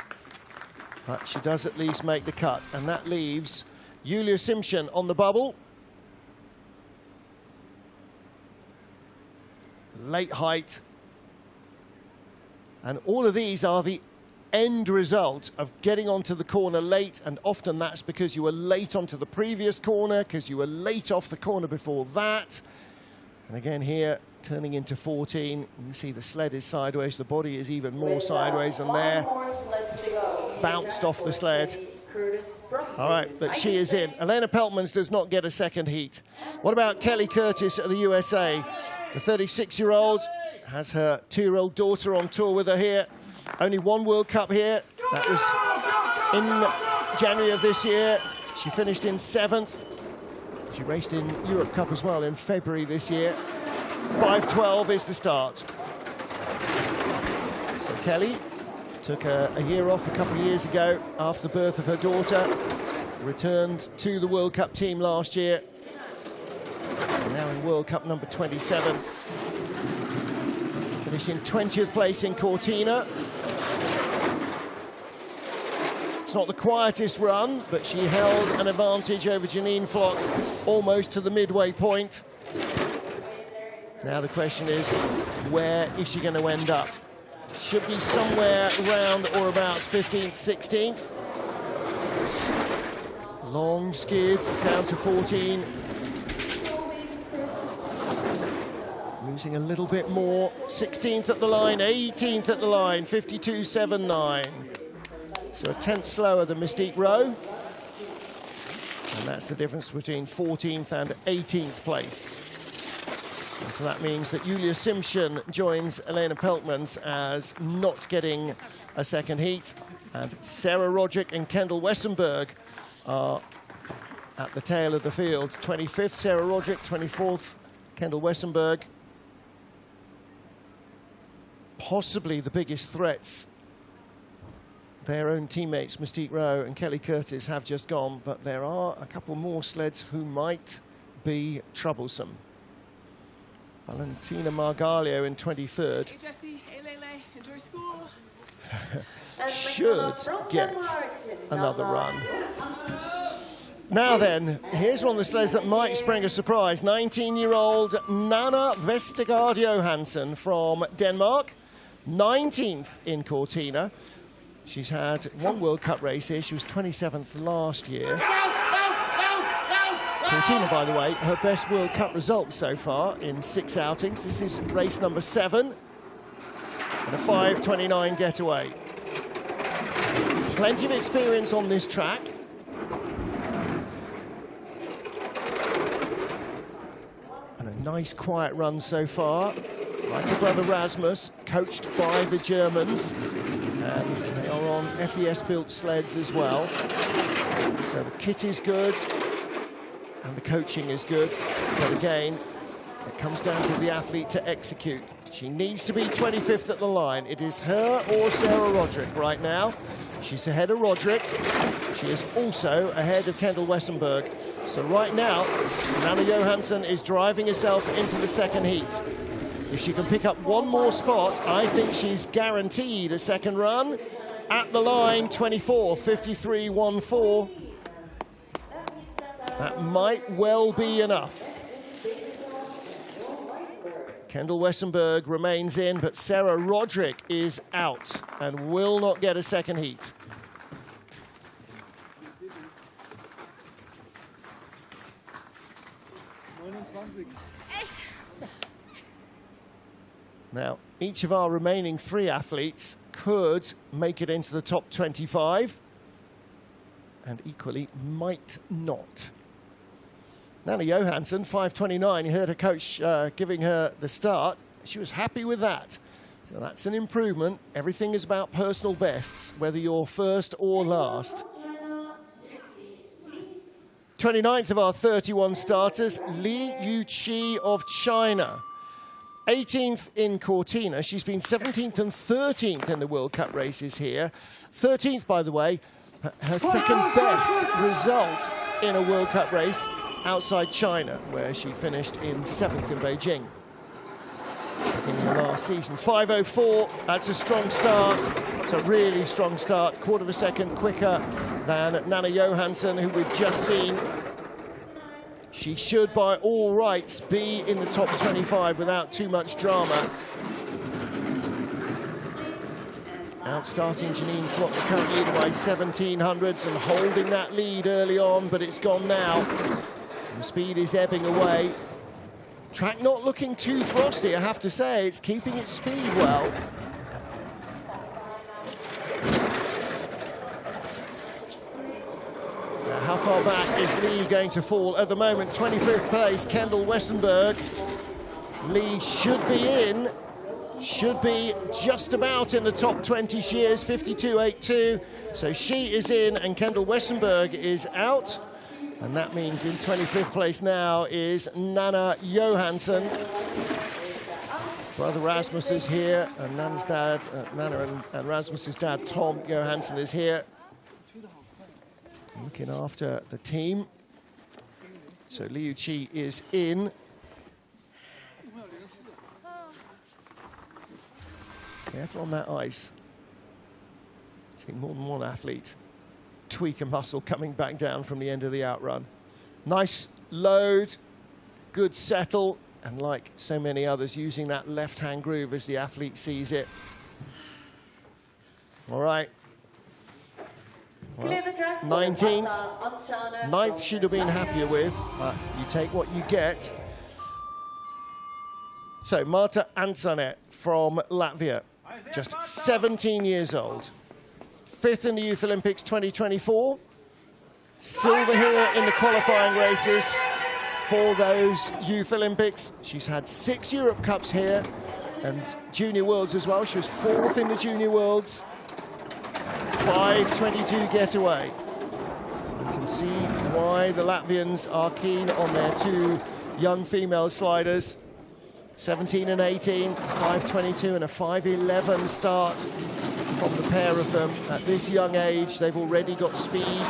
But she does at least make the cut, and that leaves Julia Simpson on the bubble. Late height. And all of these are the end result of getting onto the corner late, and often that's because you were late onto the previous corner, because you were late off the corner before that. And again here, turning into 14, you can see the sled is sideways, the body is even more sideways than there. Just bounced off the sled. All right, but she is in. Elena Peltmans does not get a second heat. What about Kelly Curtis of the USA? The 36-year-old has her 2-year-old daughter on tour with her here. Only 1 World Cup here. That was in January of this year. She finished in 7th. She raced in Europe Cup as well in February this year. 5:12 is the start. So Kelly took a year off a couple of years ago after the birth of her daughter. Returned to the World Cup team last year. And now in World Cup number 27. Finished in 20th place in Cortina. It's not the quietest run, but she held an advantage over Janine Flock almost to the midway point. Now the question is, where is she going to end up? Should be somewhere around or about 15th, 16th. Long skid down to 14. losing a little bit more. 16th at the line, 18th at the line, 52.79. So a tenth slower than Mystique Ro. And that's the difference between 14th and 18th place. And so that means that Julia Simpson joins Elena Peltmans as not getting a second heat. And Sarah Roderick and Kendall Wessenberg are at the tail of the field. 25th, Sarah Roderick, 24th, Kendall Wessenberg. Possibly the biggest threats. Their own teammates, Mystique Ro and Kelly Curtis, have just gone, but there are a couple more sleds who might be troublesome. Valentina Margalio in 23rd. Hey Jessie, hey Lele, enjoy school. Should get another run. Now then, here's one of the sleds that might spring a surprise. 19-year-old Nana Vestergaard Johansson from Denmark, 19th in Cortina. She's had one World Cup race here. She was 27th last year. Cortina, by the way, her best World Cup result so far in 6 outings. This is race number 7 and a 5:29 getaway. Plenty of experience on this track. And a nice quiet run so far. Like her brother Rasmus, coached by the Germans. And they are on FES-built sleds as well. So the kit is good, and the coaching is good. But again, it comes down to the athlete to execute. She needs to be 25th at the line. It is her or Sarah Roderick right now. She's ahead of Roderick. She is also ahead of Kendall Wessenberg. So right now, Nana Johansson is driving herself into the second heat. If she can pick up one more spot, I think she's guaranteed a second run. At the line, 24, 53.14. That might well be enough. Kendall Wessenberg remains in, but Sarah Roderick is out and will not get a second heat. Now, each of our remaining 3 athletes could make it into the top 25 and equally might not. Nana Johansson, 5:29, you heard her coach giving her the start. She was happy with that. So that's an improvement. Everything is about personal bests, whether you're first or last. 29th of our 31 starters, Li Yuqi of China. 18th in Cortina. She's been 17th and 13th in the World Cup races here. 13th, by the way, her second best result in a World Cup race outside China, where she finished in 7th in Beijing in the last season. 5:04, that's a strong start. It's a really strong start. Quarter of a second quicker than Nana Johansson, who we've just seen. She should, by all rights, be in the top 25 without too much drama. Outstarting Janine Flock, the current leader by 1700s, and holding that lead early on, but it's gone now. The speed is ebbing away. Track not looking too frosty, I have to say. It's keeping its speed well. How far back is Lee going to fall? At the moment, 25th place, Kendall Wessenberg. Lee should be in, should be just about in the top 20. She is 52.82, so she is in and Kendall Wessenberg is out. And that means in 25th place now is Nana Johansson. Brother Rasmus is here, and Nana's dad, Nana and Rasmus's dad, Tom Johansson, is here, looking after the team. So Liu Qi is in. Careful on that ice. Seeing more than one athlete tweak a muscle coming back down from the end of the outrun. Nice load, good settle, and like so many others, using that left-hand groove as the athlete sees it. All right. Well, 19th, 9th should have been happier with, but you take what you get. So Marta Antzanet from Latvia, just 17 years old. 5th in the Youth Olympics 2024. Silver here in the qualifying races for those Youth Olympics. She's had 6 Europe Cups here and Junior Worlds as well. She was 4th in the Junior Worlds. 5:22 getaway. You can see why the Latvians are keen on their 2 young female sliders. 17 and 18, 5:22 and a 5:11 start from the pair of them. At this young age, they've already got speed.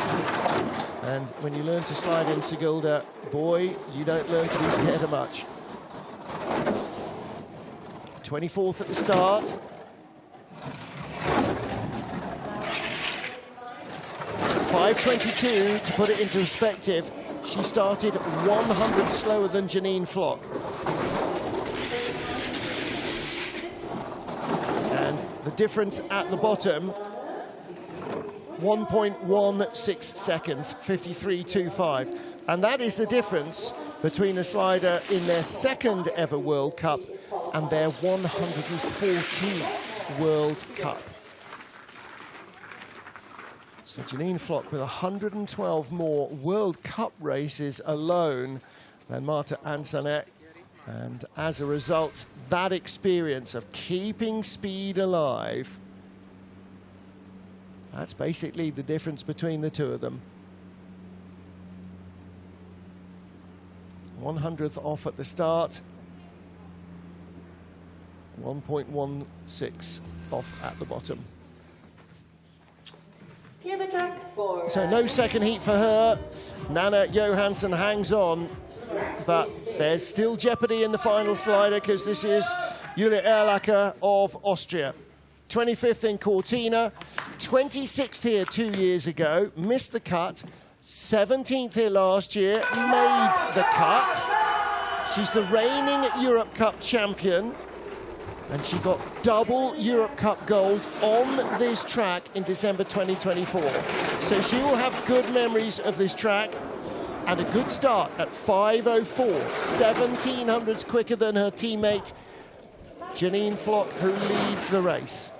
And when you learn to slide in Sigulda, boy, you don't learn to be scared of much. 24th at the start. 5:22, to put it into perspective, she started 100 slower than Janine Flock. And the difference at the bottom, 1.16 seconds, 53.25. And that is the difference between a slider in their 2nd ever World Cup and their 114th World Cup. So Janine Flock with 112 more World Cup races alone than Marta Antzanet. And as a result, that experience of keeping speed alive, that's basically the difference between the 2 of them. 100th off at the start. 1.16 off at the bottom. So no second heat for her. Nana Johansson hangs on, but there's still jeopardy in the final slider because this is Julia Erlacher of Austria. 25th in Cortina, 26th here 2 years ago, missed the cut. 17th here last year, made the cut. She's the reigning Europe Cup champion, and she got double Europe Cup gold on this track in December 2024. So she will have good memories of this track and a good start at 5:04, 1700s quicker than her teammate Janine Flock, who leads the race.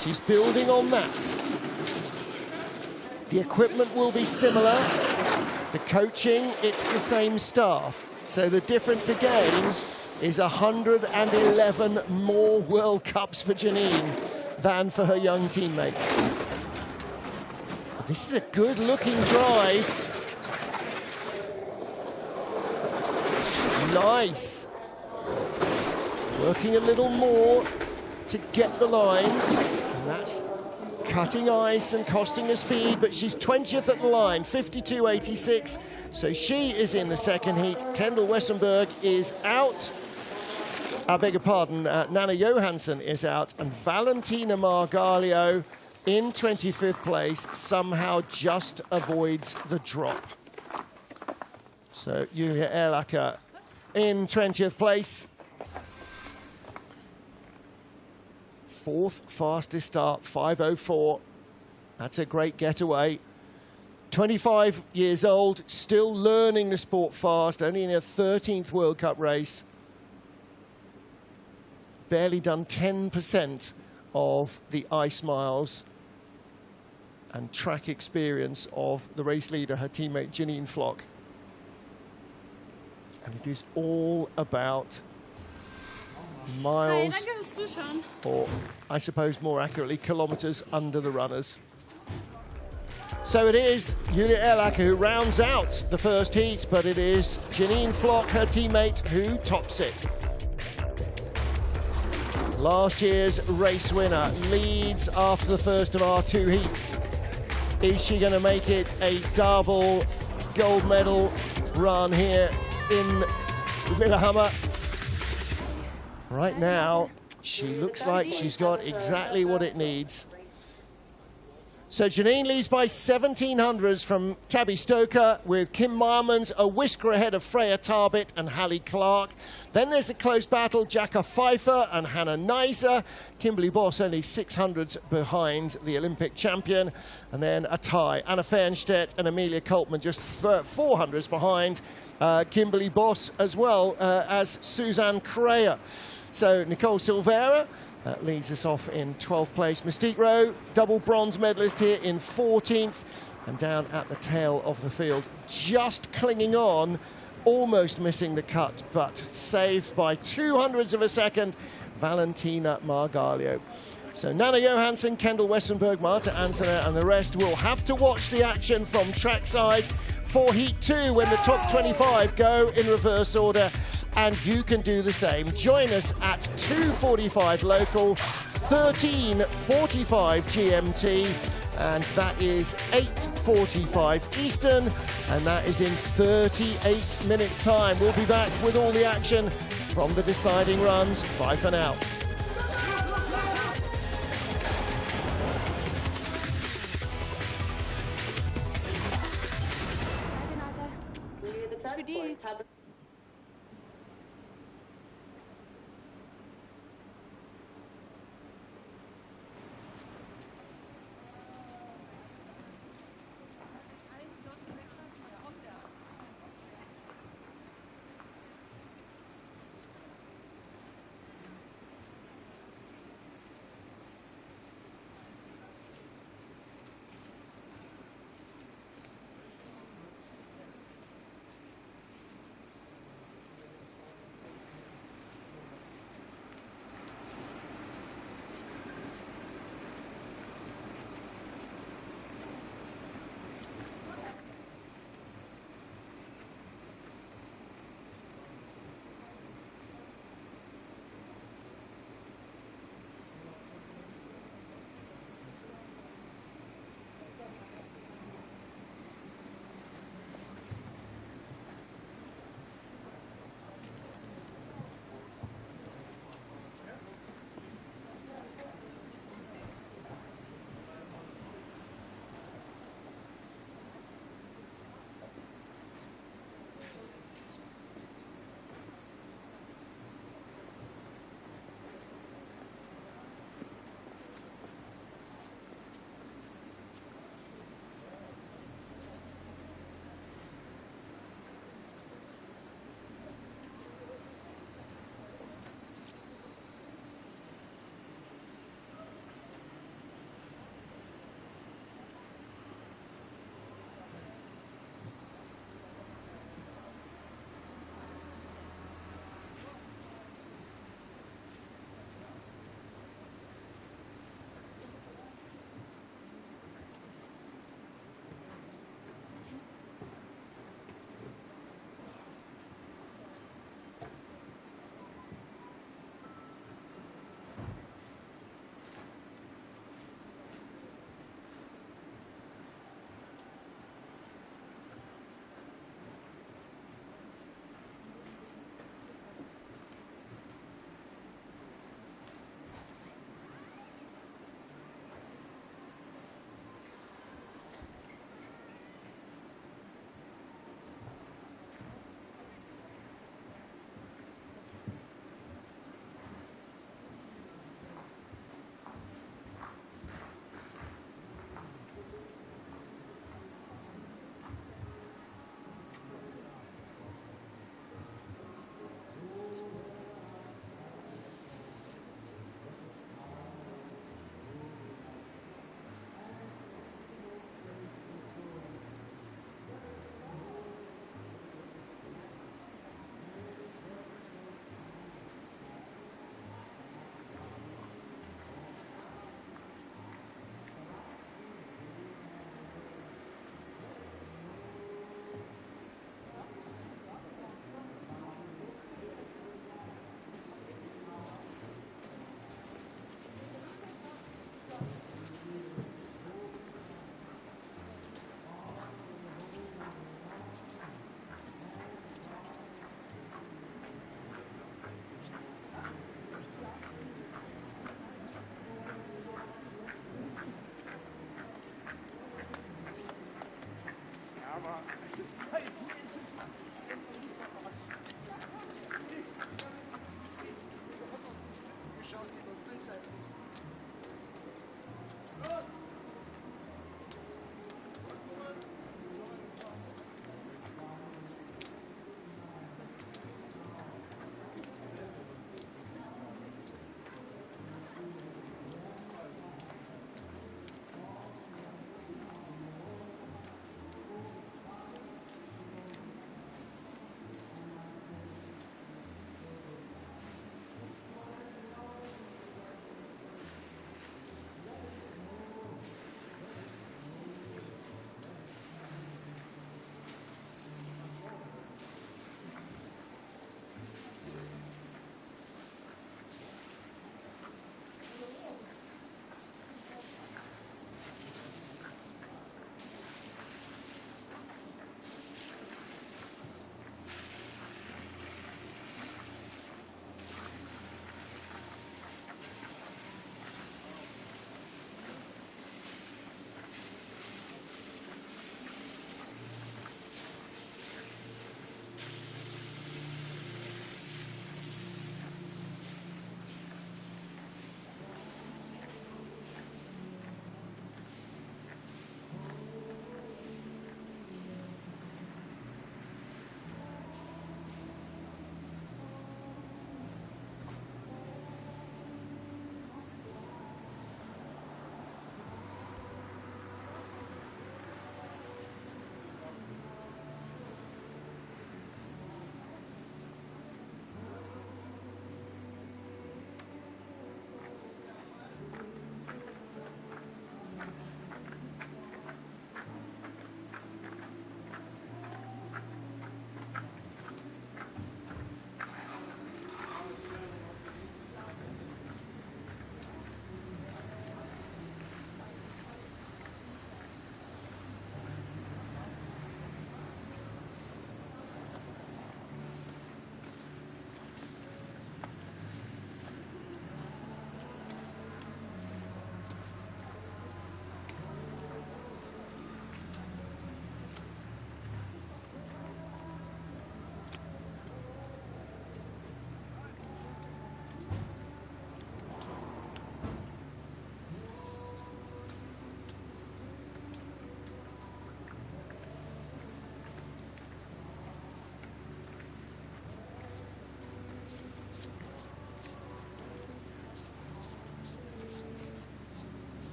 She's building on that. The equipment will be similar. The coaching, it's the same staff. So the difference again is 111 more World Cups for Janine than for her young teammate. But this is a good-looking drive. Nice. Working a little more to get the lines. And that's cutting ice and costing her speed, but she's 20th at the line, 52.86. So she is in the 2nd heat. Kendall Wessenberg is out. I beg your pardon, Nana Johansson is out, and Valentina Margalio in 25th place somehow just avoids the drop. So Julia Erlacher in 20th place. 4th fastest start, 5:04. That's a great getaway. 25 years old, still learning the sport fast, only in her 13th World Cup race. Barely done 10% of the ice miles and track experience of the race leader, her teammate Janine Flock. And it is all about miles, or I suppose more accurately, kilometers under the runners. So it is Julia Erlacher who rounds out the first heat, but it is Janine Flock, her teammate, who tops it. Last year's race winner leads after the first of our 2 heats. Is she going to make it a double gold medal run here in Lillehammer? Right now, she looks like she's got exactly what it needs. So Janine leads by 1700s from Tabby Stoker, with Kim Marmans a whisker ahead of Freya Tarbit and Hallie Clark. Then there's a close battle, Jacka Pfeiffer and Hannah Neise. Kimberley Bos only 600s behind the Olympic champion. And then a tie, Anna Fernstedt and Amelia Coltman just 400s behind Kimberley Bos, as well as Suzanne Correa. So Nicole Silveira leads us off in 12th place. Mystique Ro, double bronze medalist here, in 14th. And down at the tail of the field, just clinging on, almost missing the cut, but saved by 200ths of a second, Valentina Margalio. So Nana Johansson, Kendall Westenberg, Marta Antonet, and the rest will have to watch the action from trackside for Heat 2 when the top 25 go in reverse order, and you can do the same. Join us at 2:45 local, 13:45 GMT, and that is 8:45 Eastern, and that is in 38 minutes time. We'll be back with all the action from the deciding runs. Bye for now. With you.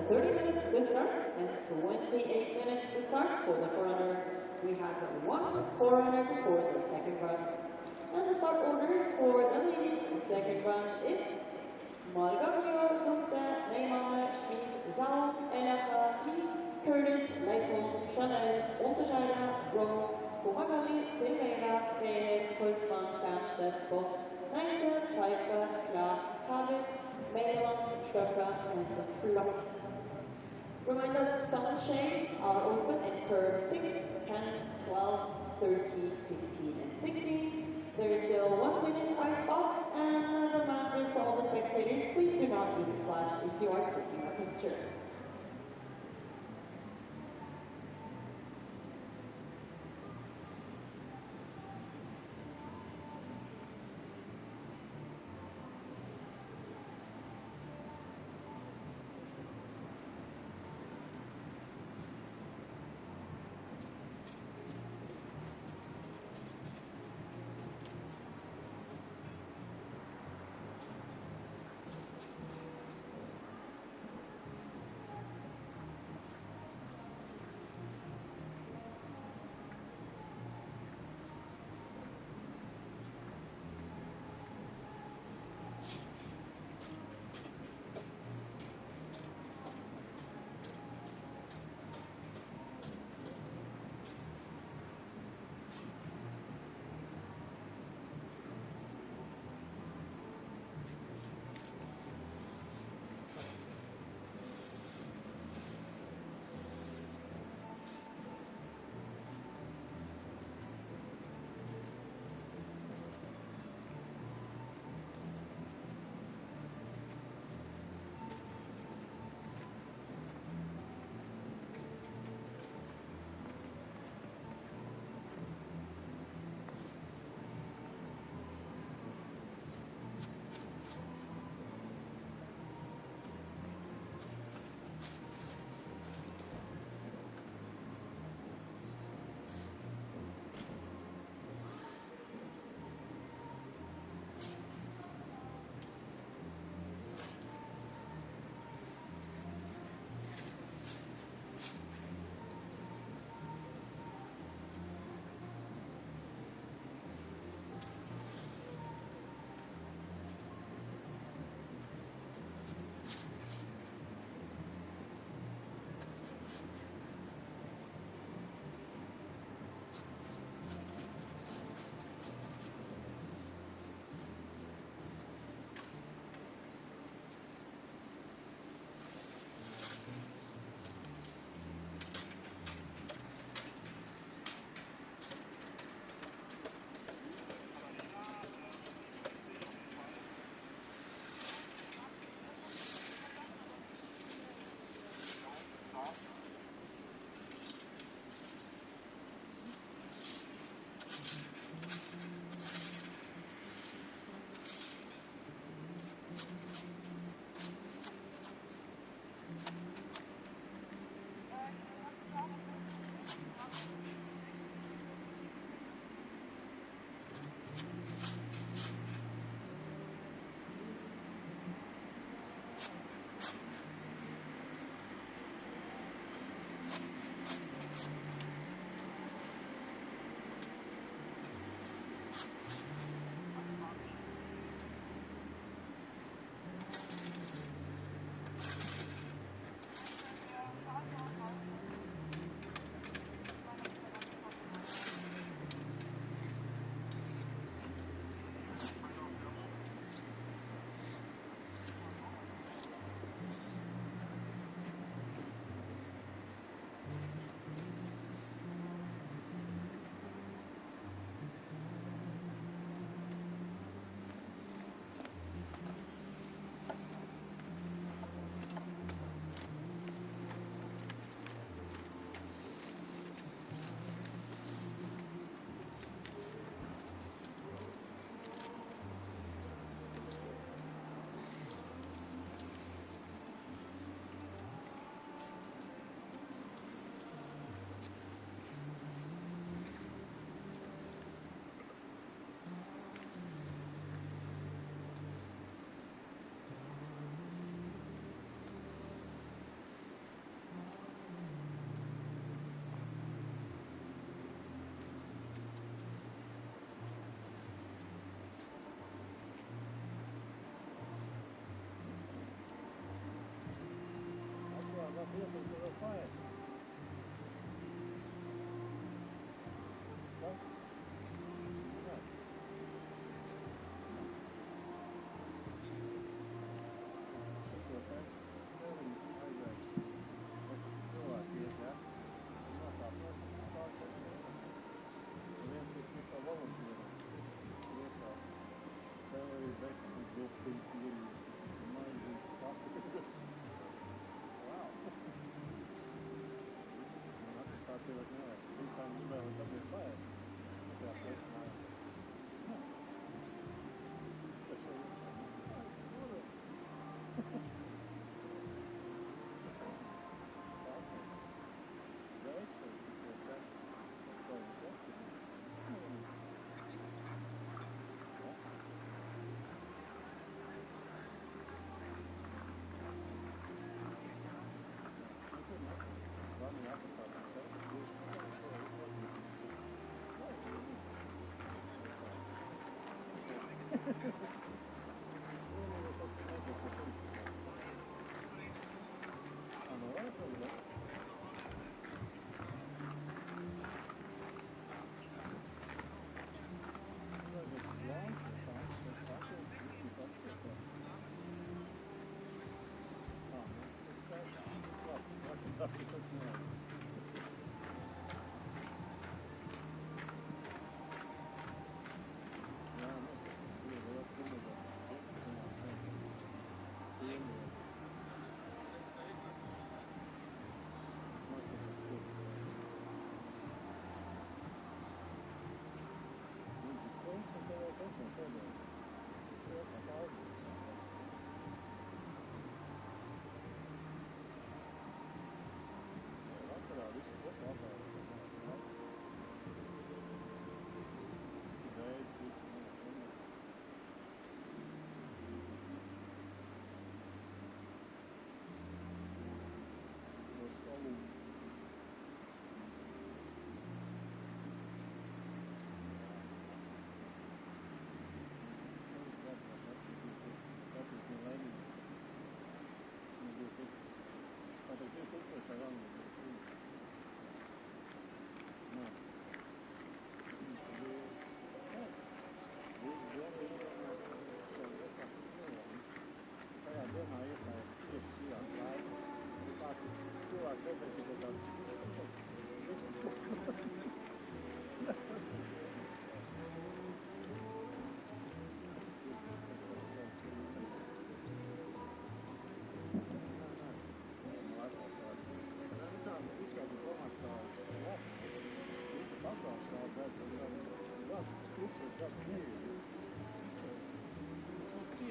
30 minutes to start and 28 minutes to start for the forerunner. We have one forerunner for the second run. And the start orders for the ladies' second run is Margarita Softe, Lillehammer, Schmidt, Zhao, Elefa, Curtis, Leifon, Chanel, Unterscheida, Ro, Kumagali, Silvera, Freire, Holtman, Fernstedt, Bos, Neise, Pfeiffer, Klar, Tabit, Mainlands, Stöcka, and Flock. Reminder that sun shades are open in curve 6, 10, 12, 13, 15, and 16. There is still 1 minute ice box, and a reminder for all the spectators, please do not use a flash if you are taking a picture.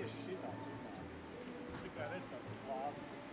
Tieši šitā uzmāca. Tikai redz tāds plāzma.